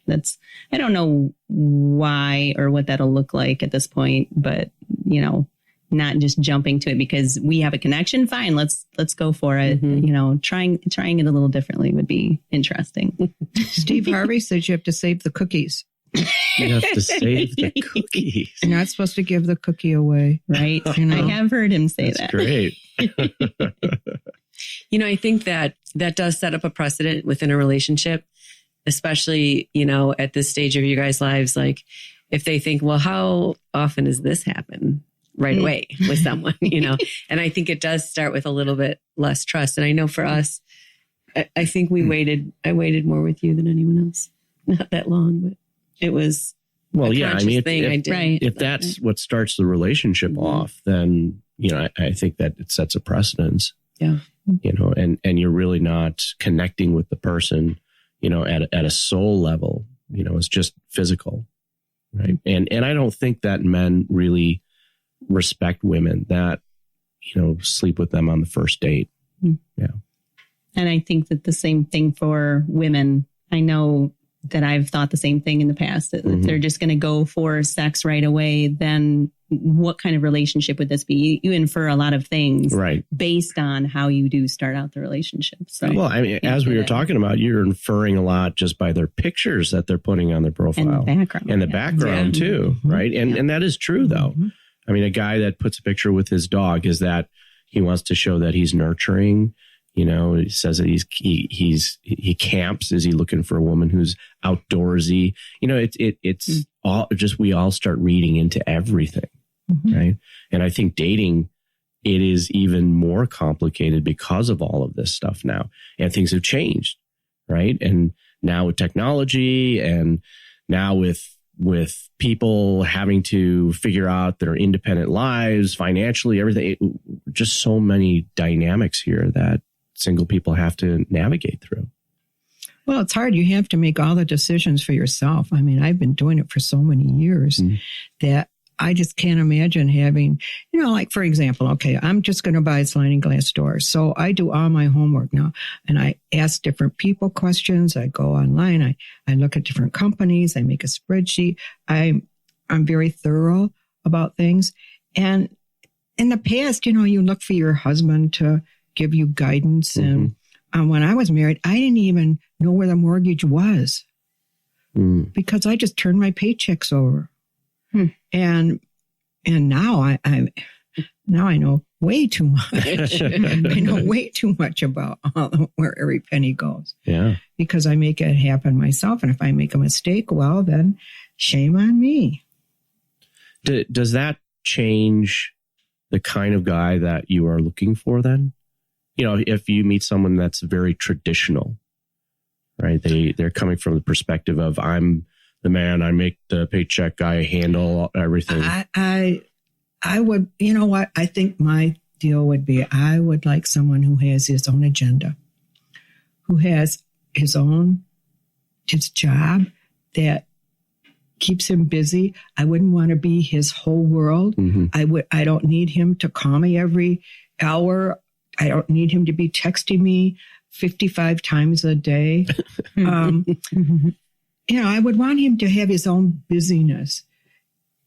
I don't know why or what that'll look like at this point, but, you know, not just jumping to it because we have a connection. Fine. Let's go for it. You know, trying it a little differently would be interesting. Steve Harvey says you have to save the cookies. You have to save the cookies. You're not supposed to give the cookie away. Right. You know? I have heard him say That's that. Great. You know, I think that does set up a precedent within a relationship, especially, you know, at this stage of your guys' lives. Like if they think, well, how often does this happen right away with someone, you know? And I think it does start with a little bit less trust. And I know for us, I think I waited more with you than anyone else. Not that long, but it was well, a yeah. I conscious mean, thing I did. if that's what starts the relationship off, then, you know, I think that it sets a precedence. Yeah. You know, and you're really not connecting with the person, you know, at a soul level, you know, it's just physical. Right. And I don't think that men really respect women that, you know, sleep with them on the first date. Yeah. And I think that the same thing for women. I know that I've thought the same thing in the past, that if they're just going to go for sex right away, then what kind of relationship would this be? You infer a lot of things based on how you do start out the relationship. So, well, I mean, as we were talking about, you're inferring a lot just by their pictures that they're putting on their profile. And the background. Too, right? And that is true, though. I mean, a guy that puts a picture with his dog, is that he wants to show that he's nurturing You know, he says that he camps. Is he looking for a woman who's outdoorsy? You know, it's all just, we all start reading into everything, right? And I think dating, it is even more complicated because of all of this stuff now, and things have changed, right? And now with technology, and now with people having to figure out their independent lives, financially, everything, just so many dynamics here that single people have to navigate through. Well, it's hard. You have to make all the decisions for yourself. I mean, I've been doing it for so many years that I just can't imagine having, you know, like, for example, okay, I'm just going to buy sliding glass doors. So I do all my homework now, and I ask different people questions. I go online. I look at different companies. I make a spreadsheet. I'm very thorough about things. And in the past, you know, you look for your husband to give you guidance. And when I was married, I didn't even know where the mortgage was because I just turned my paychecks over. And now I know way too much. I know way too much about where every penny goes. Yeah. Because I make it happen myself. And if I make a mistake, well, then shame on me. Does that change the kind of guy that you are looking for then? You know, if you meet someone that's very traditional, right? They're coming from the perspective of, I'm the man, I make the paycheck, I handle everything. I would, you know what? I think my deal would be, I would like someone who has his own agenda, who has his job that keeps him busy. I wouldn't want to be his whole world. I don't need him to call me every hour. I don't need him to be texting me 55 times a day. You know, I would want him to have his own busyness,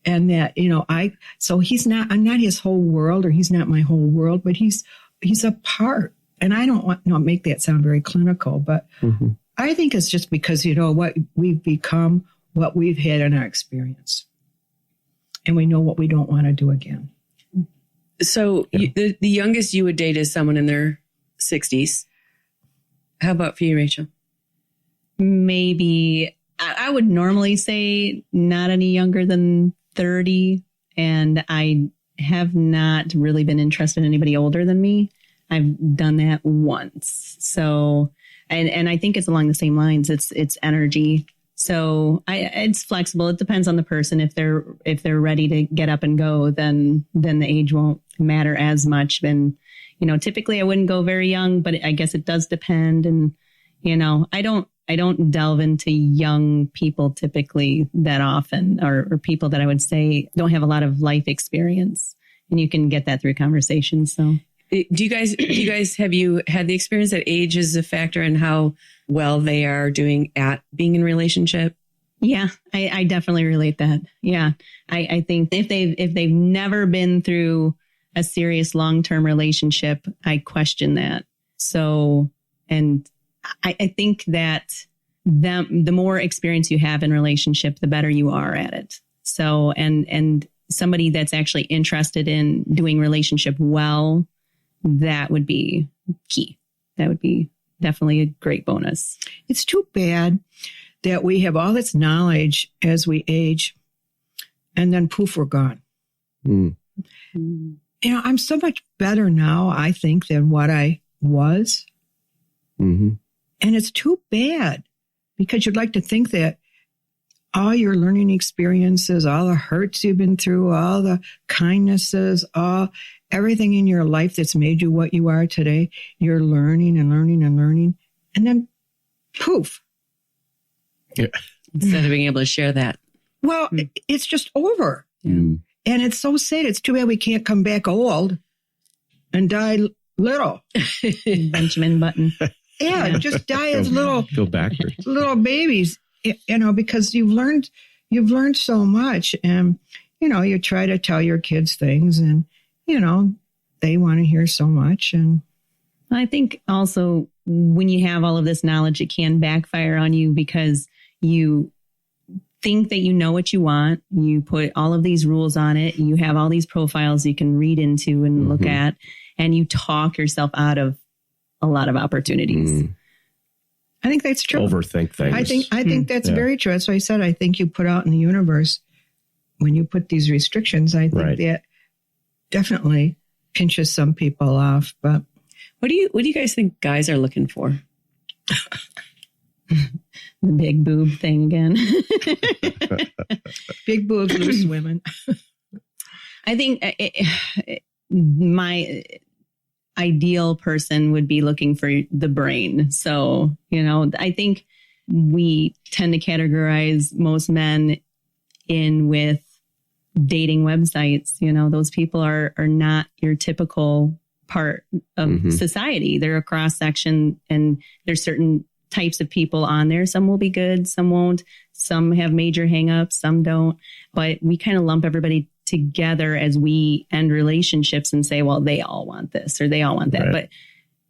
and that, you know, I'm not his whole world, or he's not my whole world, but he's a part. And I don't want to make that sound very clinical, but I think it's just because, you know, what we've become, what we've had in our experience, and we know what we don't want to do again. So the youngest you would date is someone in their 60s. How about for you, Rachel? Maybe I would normally say not any younger than 30. And I have not really been interested in anybody older than me. I've done that once. So, and I think it's along the same lines. It's energy. So it's flexible. It depends on the person. If they're ready to get up and go, then the age won't matter as much. And, you know, typically I wouldn't go very young, but I guess it does depend. And, you know, I don't delve into young people typically that often, or people that I would say don't have a lot of life experience, and you can get that through conversation. So have you had the experience that age is a factor in how well they are doing at being in a relationship? Yeah, I definitely relate that. Yeah. I think if they've never been through a serious long-term relationship, I question that. So, and I think that the more experience you have in relationship, the better you are at it. So, and somebody that's actually interested in doing relationship well, that would be key. That would be definitely a great bonus. It's too bad that we have all this knowledge as we age, and then poof, we're gone. You know, I'm so much better now, I think, than what I was. And it's too bad, because you'd like to think that all your learning experiences, all the hurts you've been through, all the kindnesses, everything in your life that's made you what you are today, you're learning and learning and learning. And then poof. Yeah. Instead of being able to share that. Well, it's just over. And it's so sad. It's too bad we can't come back old and die little. Benjamin Button. Yeah, just die as go backwards. Little babies, you know, because you've learned so much, and, you know, you try to tell your kids things, and, you know, they want to hear so much. And I think also when you have all of this knowledge, it can backfire on you, because you think that you know what you want. You put all of these rules on it. You have all these profiles you can read into and look at, and you talk yourself out of a lot of opportunities. I think that's true. Overthink things. I think that's very true. That's what I said. I think you put out in the universe, when you put these restrictions, I think that definitely pinches some people off. But what do you guys think guys are looking for? The big boob thing again. Big boobs, loose women. I think my ideal person would be looking for the brain. So, I think we tend to categorize most men in with dating websites. Those people are not your typical part of society. They're a cross section, and there's certain types of people on there. Some will be good, some won't. Some have major hangups, some don't. But we kind of lump everybody together as we end relationships and say, well, they all want this or they all want that. Right.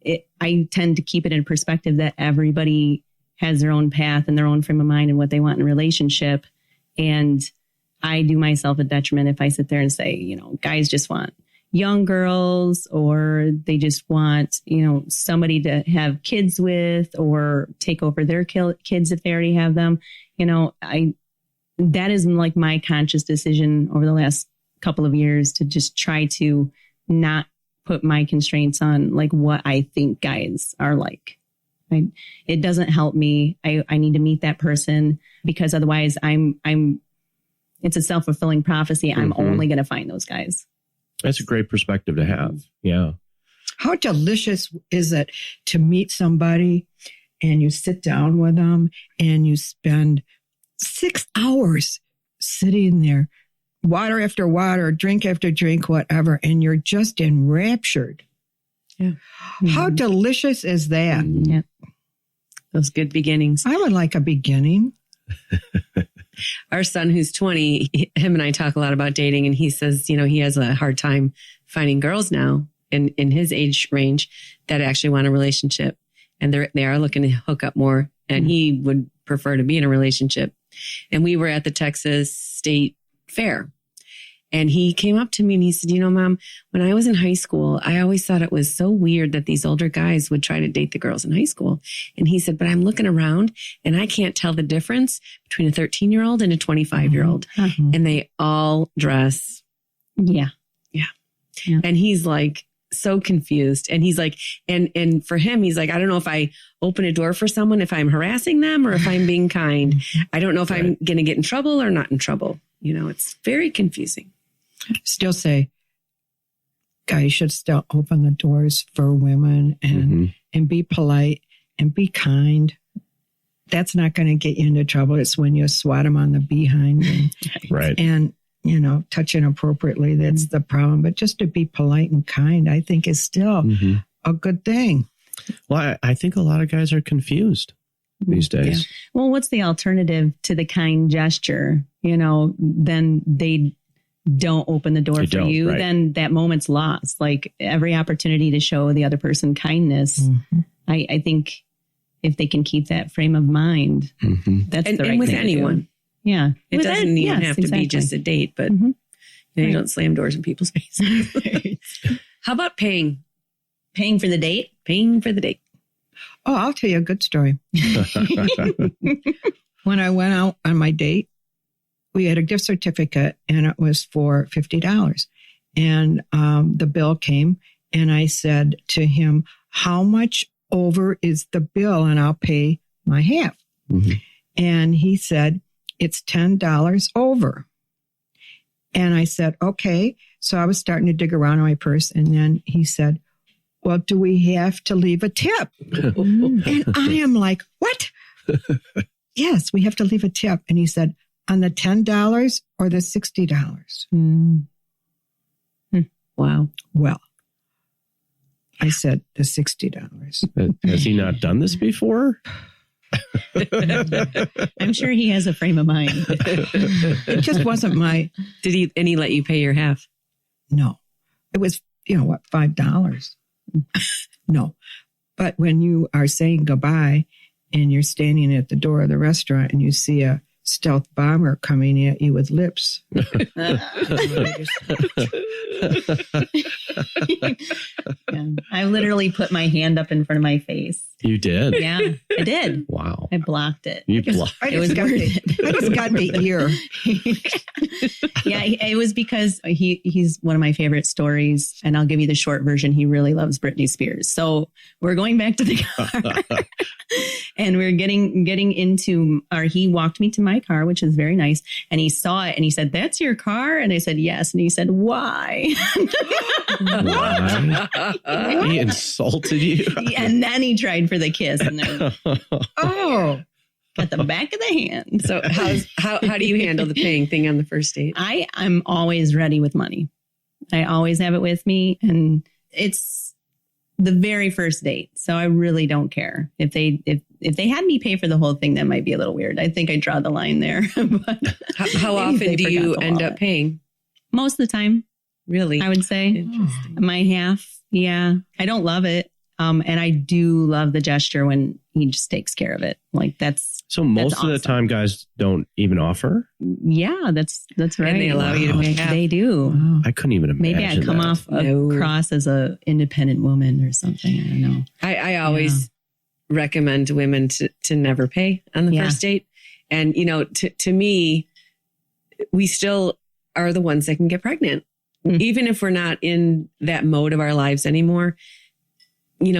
But I tend to keep it in perspective that everybody has their own path and their own frame of mind and what they want in a relationship. And I do myself a detriment if I sit there and say, guys just want young girls, or they just want, somebody to have kids with or take over their kids if they already have them. That is like my conscious decision over the last couple of years to just try to not put my constraints on like what I think guys are like. It doesn't help me. I need to meet that person, because otherwise it's a self-fulfilling prophecy. I'm only going to find those guys. That's a great perspective to have. Yeah. How delicious is it to meet somebody and you sit down with them and you spend 6 hours sitting there, water after water, drink after drink, whatever, and you're just enraptured. Yeah. How delicious is that? Yeah. Those good beginnings. I would like a beginning. Our son, who's 20, him and I talk a lot about dating, and he says, he has a hard time finding girls now in his age range that actually want a relationship, and they are looking to hook up more, and he would prefer to be in a relationship. And we were at the Texas State Fair, and he came up to me and he said, Mom, when I was in high school, I always thought it was so weird that these older guys would try to date the girls in high school. And he said, but I'm looking around and I can't tell the difference between a 13-year-old and a 25-year-old. And they all dress. Yeah. And he's like so confused. And he's like, and for him, he's like, I don't know if I open a door for someone, if I'm harassing them or if I'm being kind. I don't know if I'm going to get in trouble or not in trouble. It's very confusing. Still say, guys should still open the doors for women and be polite and be kind. That's not going to get you into trouble. It's when you swat them on the behind and touch inappropriately. That's the problem. But just to be polite and kind, I think is still a good thing. Well, I think a lot of guys are confused these days. Yeah. Well, what's the alternative to the kind gesture? Then they don't open the door for you. Right. Then that moment's lost. Like every opportunity to show the other person kindness. I think if they can keep that frame of mind, that's the right and with thing anyone. Yeah. It doesn't even have to be just a date, but you don't slam doors in people's faces. How about paying? Paying for the date? Paying for the date. Oh, I'll tell you a good story. When I went out on my date, we had a gift certificate and it was for $50. And the bill came and I said to him, how much over is the bill? And I'll pay my half. And he said, it's $10 over. And I said, okay. So I was starting to dig around in my purse. And then he said, well, do we have to leave a tip? And I am like, what? Yes, we have to leave a tip. And he said, on the $10 or the $60? Wow. Well, I said the $60. Has he not done this before? I'm sure he has a frame of mind. It just wasn't my... Did he let you pay your half? No. It was, $5? No. But when you are saying goodbye and you're standing at the door of the restaurant and you see a stealth bomber coming at you with lips. Yeah. I literally put my hand up in front of my face. You did? Yeah, I did. Wow. I blocked it. You blocked. I just got the ear. Yeah, it was because he's one of my favorite stories, and I'll give you the short version. He really loves Britney Spears. So we're going back to the car, and we're getting into he walked me to my car, which is very nice, and he saw it, and he said, "That's your car?" And I said, "Yes." And he said, "Why?" Why? He insulted you. And then he tried for the kiss, and then at the back of the hand. So how do you handle the paying thing on the first date? I'm always ready with money. I always have it with me, and it's the very first date. So I really don't care if they had me pay for the whole thing. That might be a little weird. I think I draw the line there. But how often do you end up paying? Most of the time. Really? I would say my half. Yeah. I don't love it. And I do love the gesture when he just takes care of it. Like that's most awesome. of the time guys don't even offer. Yeah, that's right. And they allow you to pay half. They do. Wow. I couldn't even imagine. Maybe I come off across as a independent woman or something. I don't know. I always recommend women to never pay on the first date. And, to me, we still are the ones that can get pregnant. Even if we're not in that mode of our lives anymore,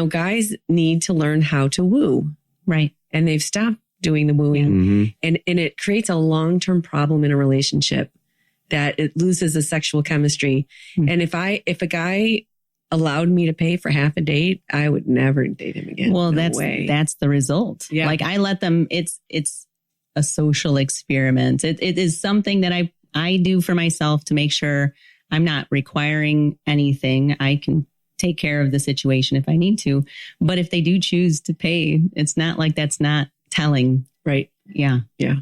guys need to learn how to woo. Right. And they've stopped doing the wooing. Mm-hmm. And it creates a long-term problem in a relationship that it loses the sexual chemistry. Mm-hmm. And if a guy allowed me to pay for half a date, I would never date him again. Well, that's the result. Yeah. Like I let them, it's a social experiment. It is something that I do for myself to make sure I'm not requiring anything. I can take care of the situation if I need to. But if they do choose to pay, it's not like that's not telling. Right. Yeah. Yeah.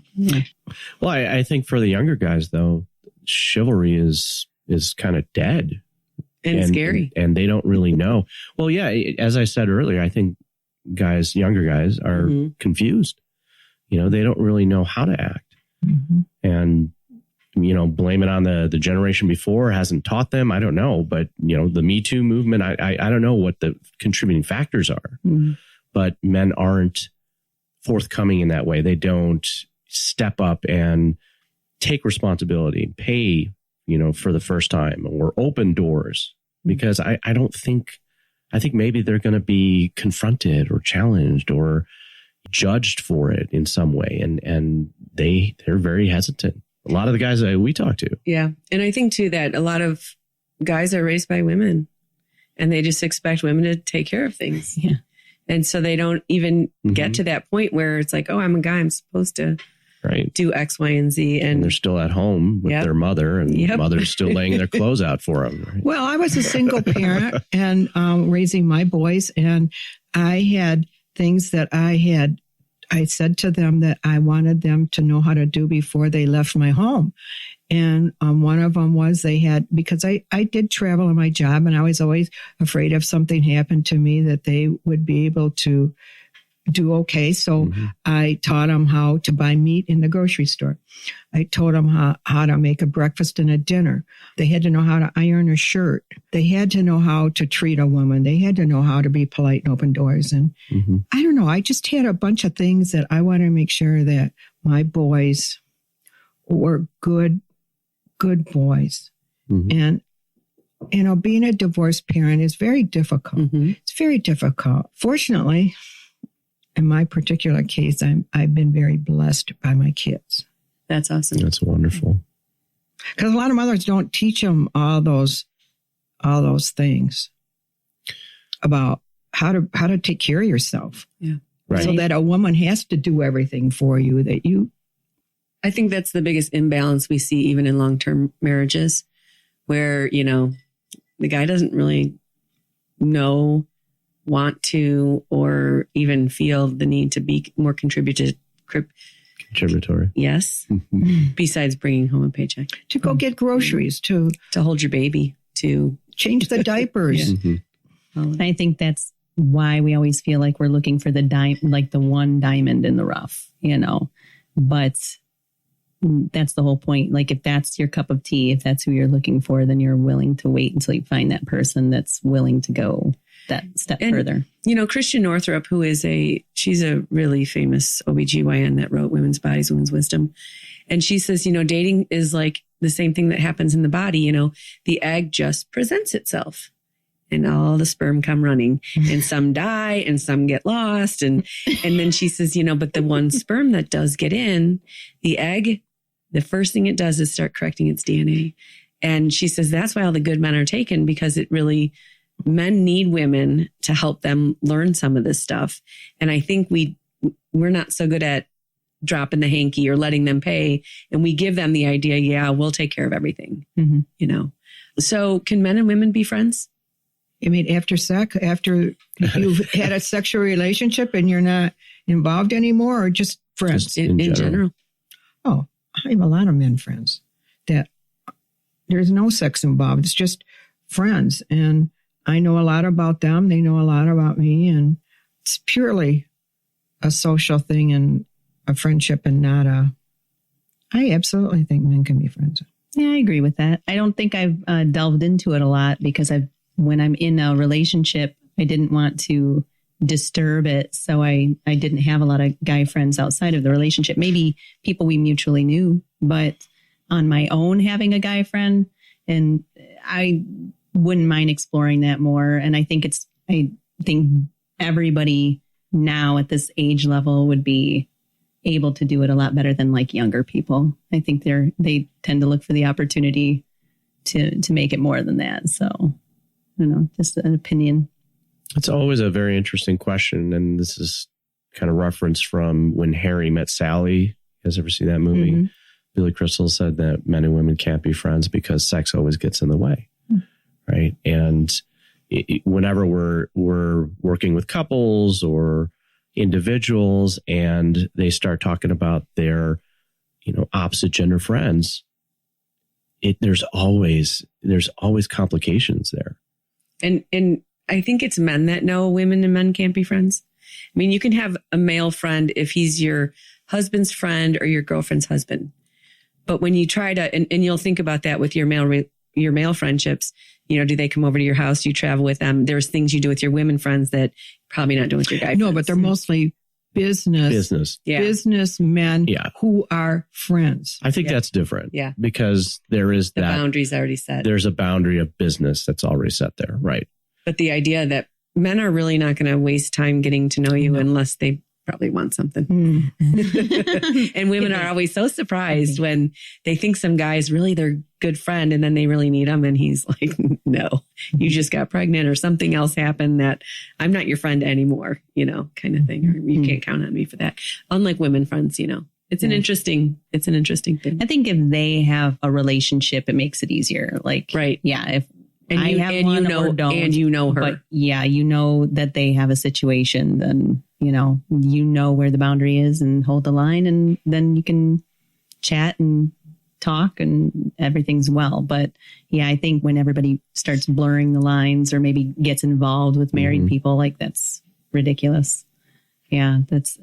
Well, I think for the younger guys, though, chivalry is kind of dead. And scary. And they don't really know. Well, yeah, as I said earlier, I think younger guys are confused. They don't really know how to act. Mm-hmm. And blame it on the generation before hasn't taught them. I don't know. But, the Me Too movement, I don't know what the contributing factors are. Mm-hmm. But men aren't forthcoming in that way. They don't step up and take responsibility, pay, for the first time or open doors. Because I think maybe they're going to be confronted or challenged or judged for it in some way. And they're very hesitant. A lot of the guys that we talk to. Yeah. And I think too that a lot of guys are raised by women and they just expect women to take care of things. Yeah. And so they don't even get to that point where it's like, oh, I'm a guy, I'm supposed to do X, Y, and Z. And they're still at home with their mother and mother's still laying their clothes out for them. Right? Well, I was a single parent and raising my boys, and I had things that I said to them that I wanted them to know how to do before they left my home. And one of them was because I did travel in my job, and I was always afraid if something happened to me that they would be able to do okay. So I taught them how to buy meat in the grocery store. I taught them how to make a breakfast and a dinner. They had to know how to iron a shirt. They had to know how to treat a woman. They had to know how to be polite and open doors. And I don't know, I just had a bunch of things that I wanted to make sure that my boys were good boys. And, being a divorced parent is very difficult. It's very difficult. Fortunately, in my particular case, I've been very blessed by my kids. That's awesome. That's wonderful. Because a lot of mothers don't teach them all those things about how to take care of yourself. Yeah, right. So that a woman has to do everything for you. I think that's the biggest imbalance we see even in long-term marriages, where the guy doesn't really want to, or even feel the need to be more contributory. Yes. Besides bringing home a paycheck. To go get groceries, to hold your baby, to change the diapers. I think that's why we always feel like we're looking for the one diamond in the rough, But that's the whole point. Like if that's your cup of tea, if that's who you're looking for, then you're willing to wait until you find that person that's willing to go that step further. Christian Northrup, she's a really famous OBGYN that wrote Women's Bodies, Women's Wisdom. And she says, dating is like the same thing that happens in the body. The egg just presents itself and all the sperm come running and some die and some get lost. And then she says, but the one sperm that does get in, the egg, the first thing it does is start correcting its DNA. And she says, that's why all the good men are taken, because men need women to help them learn some of this stuff. And I think we're not so good at dropping the hanky or letting them pay. And we give them the idea, yeah, we'll take care of everything, So can men and women be friends? You mean after you've had a sexual relationship and you're not involved anymore, or just friends? Just in general. Oh, I have a lot of men friends that there's no sex involved. It's just friends. And I know a lot about them. They know a lot about me. And it's purely a social thing and a friendship and I absolutely think men can be friends. Yeah, I agree with that. I don't think I've delved into it a lot because when I'm in a relationship, I didn't want to disturb it. So I didn't have a lot of guy friends outside of the relationship. Maybe people we mutually knew, but on my own, having a guy friend, and I wouldn't mind exploring that more. And I think everybody now at this age level would be able to do it a lot better than like younger people. I think they tend to look for the opportunity to make it more than that. So I don't know, just an opinion. It's always a very interesting question. And this is kind of referenced from When Harry Met Sally. You guys ever see that movie? Mm-hmm. Billy Crystal said that men and women can't be friends because sex always gets in the way. Right. And whenever we're working with couples or individuals and they start talking about their, opposite gender friends, there's always complications there. And I think it's men that know women and men can't be friends. I mean, you can have a male friend if he's your husband's friend or your girlfriend's husband. But when you try to, and you'll think about that with your male friendships, do they come over to your house? Do you travel with them? There's things you do with your women friends that probably not doing with your guy friends. No, but they're mostly businessmen who are friends. I think that's different. Yeah. Because there is the boundaries already set. There's a boundary of business that's already set there. Right. But the idea that men are really not going to waste time getting to know you unless they probably want something. And women are always so surprised when they think some guy's really their good friend and then they really need him. And he's like, no, you just got pregnant or something else happened that I'm not your friend anymore, kind of thing. Or you can't count on me for that. Unlike women friends, it's an interesting thing. I think if they have a relationship, it makes it easier. Like, right. Yeah. If and I you, have and one you know, or don't, and you know her. But yeah, that they have a situation, then, where the boundary is and hold the line, and then you can chat and talk and everything's well. But yeah, I think when everybody starts blurring the lines or maybe gets involved with married people, like that's ridiculous. Yeah, that's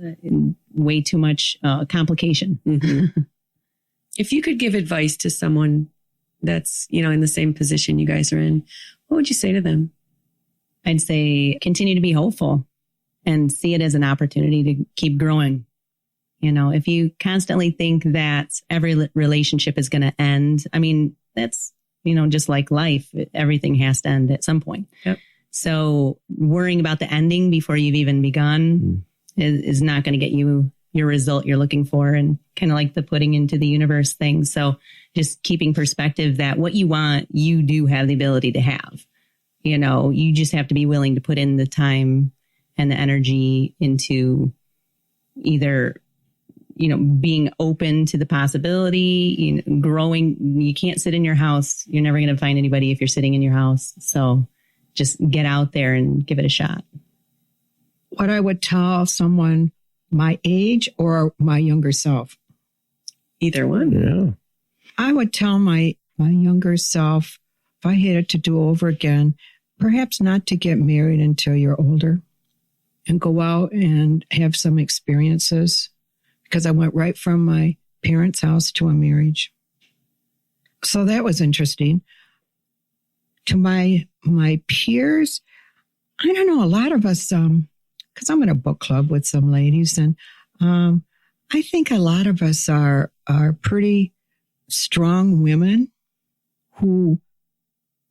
way too much complication. Mm-hmm. If you could give advice to someone that's, in the same position you guys are in, what would you say to them? I'd say continue to be hopeful and see it as an opportunity to keep growing. If you constantly think that every relationship is going to end, I mean, that's, just like life, everything has to end at some point. Yep. So worrying about the ending before you've even begun is not going to get you your result you're looking for, and kind of like the putting into the universe thing. So just keeping perspective that what you want, you do have the ability to have. You just have to be willing to put in the time and the energy into either, being open to the possibility, growing. You can't sit in your house. You're never going to find anybody if you're sitting in your house. So just get out there and give it a shot. What I would tell someone my age or my younger self? Either one. Yeah. I would tell my younger self, if I had it to do over again, perhaps not to get married until you're older and go out and have some experiences, because I went right from my parents' house to a marriage. So that was interesting. To my peers, I don't know, a lot of us, because I'm in a book club with some ladies, and I think a lot of us are pretty strong women who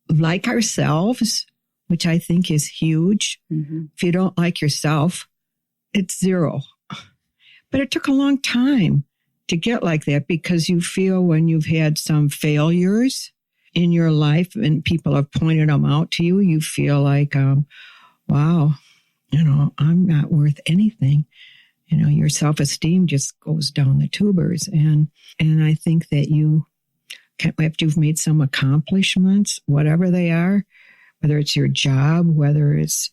like ourselves, which I think is huge. Mm-hmm. If you don't like yourself, it's zero. But it took a long time to get like that, because you feel when you've had some failures in your life and people have pointed them out to you, you feel like, wow, I'm not worth anything. Your self-esteem just goes down the tubers. And I think that after you've made some accomplishments, whatever they are, whether it's your job, whether it's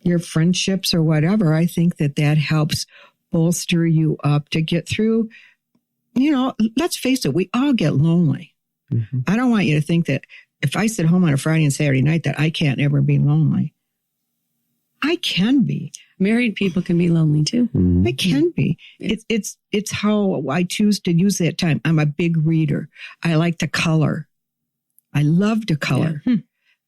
your friendships or whatever, I think that helps bolster you up to get through. Let's face it, we all get lonely. Mm-hmm. I don't want you to think that if I sit home on a Friday and Saturday night that I can't ever be lonely. I can be. Married people can be lonely too. Mm-hmm. I can be. It's how I choose to use that time. I'm a big reader. I like to color. I love to color. Yeah.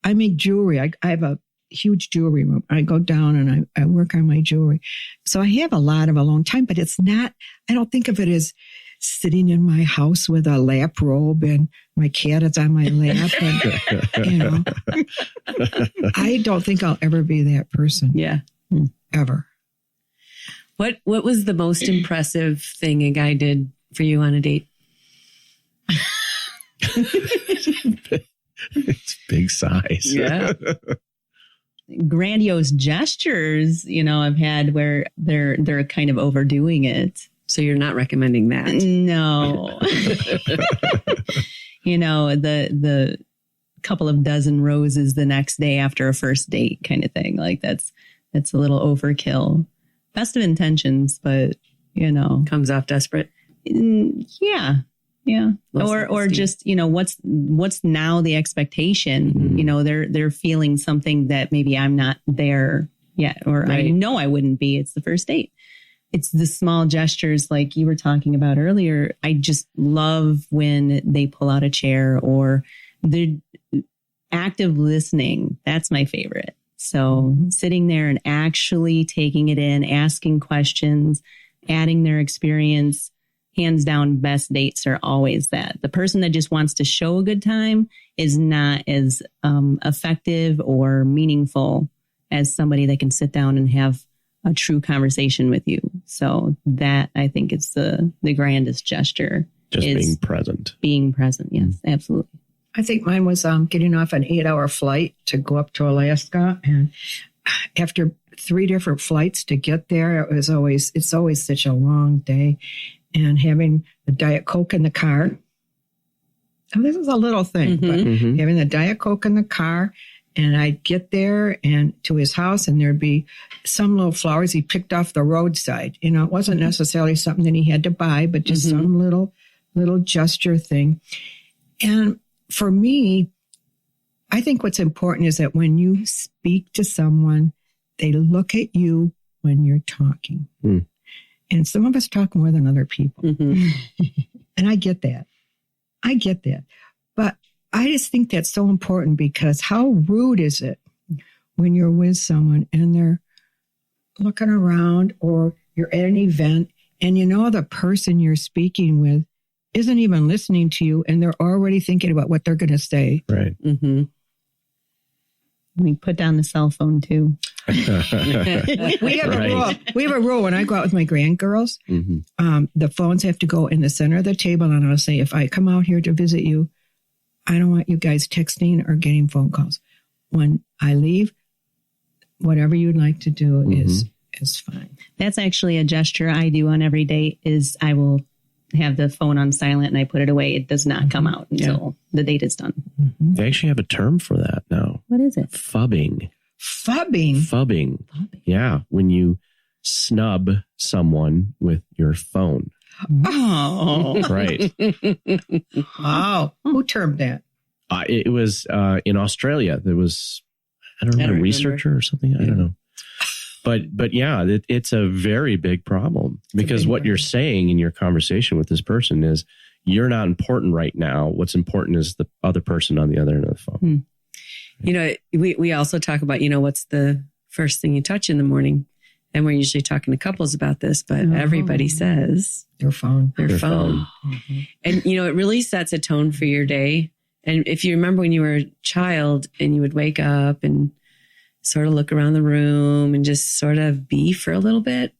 I make jewelry. I have a huge jewelry room. I go down and I work on my jewelry. So I have a lot of alone time, but it's not, I don't think of it as sitting in my house with a lap robe and my cat is on my lap. And, I don't think I'll ever be that person. Yeah. Ever. What was the most impressive thing a guy did for you on a date? It's big size. Yeah. Grandiose gestures, I've had where they're kind of overdoing it. So you're not recommending that? No. The couple of dozen roses the next day after a first date kind of thing. Like that's a little overkill. Best of intentions, but comes off desperate. Yeah. Yeah. Low Or just, what's now the expectation? Mm-hmm. They're feeling something that maybe I'm not there yet, or Right. I know I wouldn't be. It's the first date. It's the small gestures like you were talking about earlier. I just love when they pull out a chair or they're active listening. That's my favorite. So sitting there and actually taking it in, asking questions, adding their experience, hands down, best dates are always that. The person that just wants to show a good time is not as effective or meaningful as somebody that can sit down and have a true conversation with you. So that I think is the grandest gesture. Just is being present. Being present. Yes, absolutely. I think mine was getting off an 8-hour flight to go up to Alaska. And after 3 different flights to get there, it's always such a long day. And having the Diet Coke in the car. Oh, this is a little thing, but having the Diet Coke in the car, and I'd get there and to his house, and there'd be some little flowers he picked off the roadside. It wasn't necessarily something that he had to buy, but just some little gesture thing. And for me, I think what's important is that when you speak to someone, they look at you when you're talking. Mm. And some of us talk more than other people. And I get that. But I just think that's so important, because how rude is it when you're with someone and they're looking around, or you're at an event and the person you're speaking with isn't even listening to you and they're already thinking about what they're going to say. Right. We put down the cell phone too. We have a rule. We have a rule when I go out with my grandgirls. The phones have to go in the center of the table, and I'll say, if I come out here to visit you, I don't want you guys texting or getting phone calls. When I leave, whatever you'd like to do is fine. That's actually a gesture I do on every date. Is I will have the phone on silent and I put it away. It does not come out until the date is done. They actually have a term for that now. What is it? Phubbing. Fubbing. Yeah. When you snub someone with your phone. Oh, Right. wow. Who termed that? It was in Australia. There was, I don't know, a researcher or something. I don't know. But yeah, it's a very big problem because what you're saying in your conversation with this person is you're not important right now. What's important is the other person on the other end of the phone. You know, we also talk about, you know, what's the first thing you touch in the morning? And we're usually talking to couples about this, but everybody says Their phone. their phone. And, you know, it really sets a tone for your day. And if you remember when you were a child and you would wake up and sort of look around the room and just sort of be for a little bit.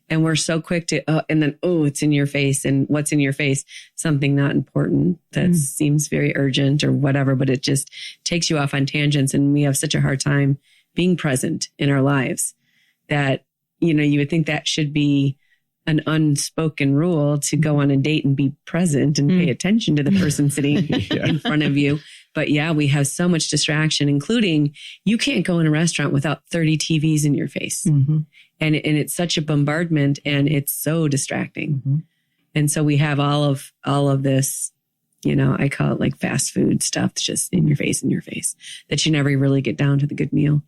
And we're so quick to, and then, it's in your face. And what's in your face? Something not important that seems very urgent or whatever, but it just takes you off on tangents. And we have such a hard time being present in our lives that, you know, you would think that should be an unspoken rule to go on a date and be present and pay attention to the person sitting in front of you. But yeah, we have so much distraction, including you can't go in a restaurant without 30 TVs in your face. And it's such a bombardment and it's so distracting. And so we have all of this, you know, I call it like fast food stuff, just in your face, that you never really get down to the good meal.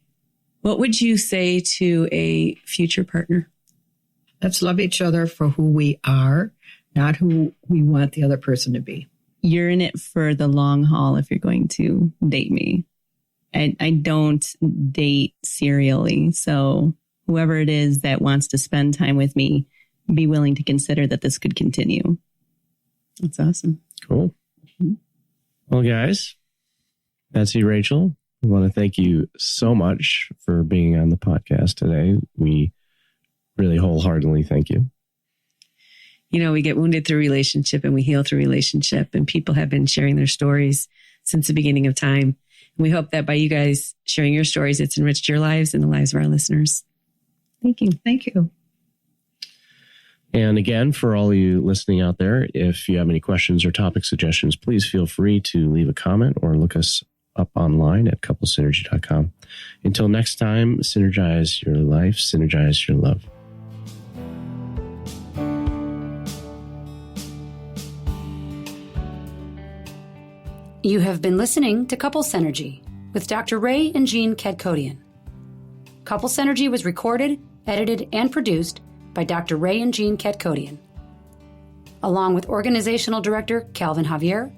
What would you say to a future partner? Let's love each other for who we are, not who we want the other person to be. You're in it for the long haul if you're going to date me. I don't date serially. So whoever it is that wants to spend time with me, be willing to consider that this could continue. That's awesome. Cool. Well, guys, Betsy, Rachel, I want to thank you so much for being on the podcast today. We really wholeheartedly thank you. You know, we get wounded through relationship and we heal through relationship, and people have been sharing their stories since the beginning of time. And we hope that by you guys sharing your stories, it's enriched your lives and the lives of our listeners. Thank you. Thank you. And again, for all you listening out there, if you have any questions or topic suggestions, please feel free to leave a comment or look us up online at couplesynergy.com. Until next time, synergize your life, synergize your love. You have been listening to Couple Synergy with Dr. Ray and Jean Kadkodian. Couple Synergy was recorded, edited, and produced by Dr. Ray and Jean Kadkodian, along with Organizational Director Calvin Javier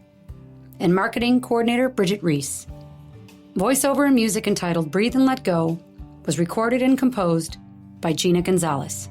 and Marketing Coordinator Bridget Reese. Voiceover and music entitled Breathe and Let Go was recorded and composed by Gina Gonzalez.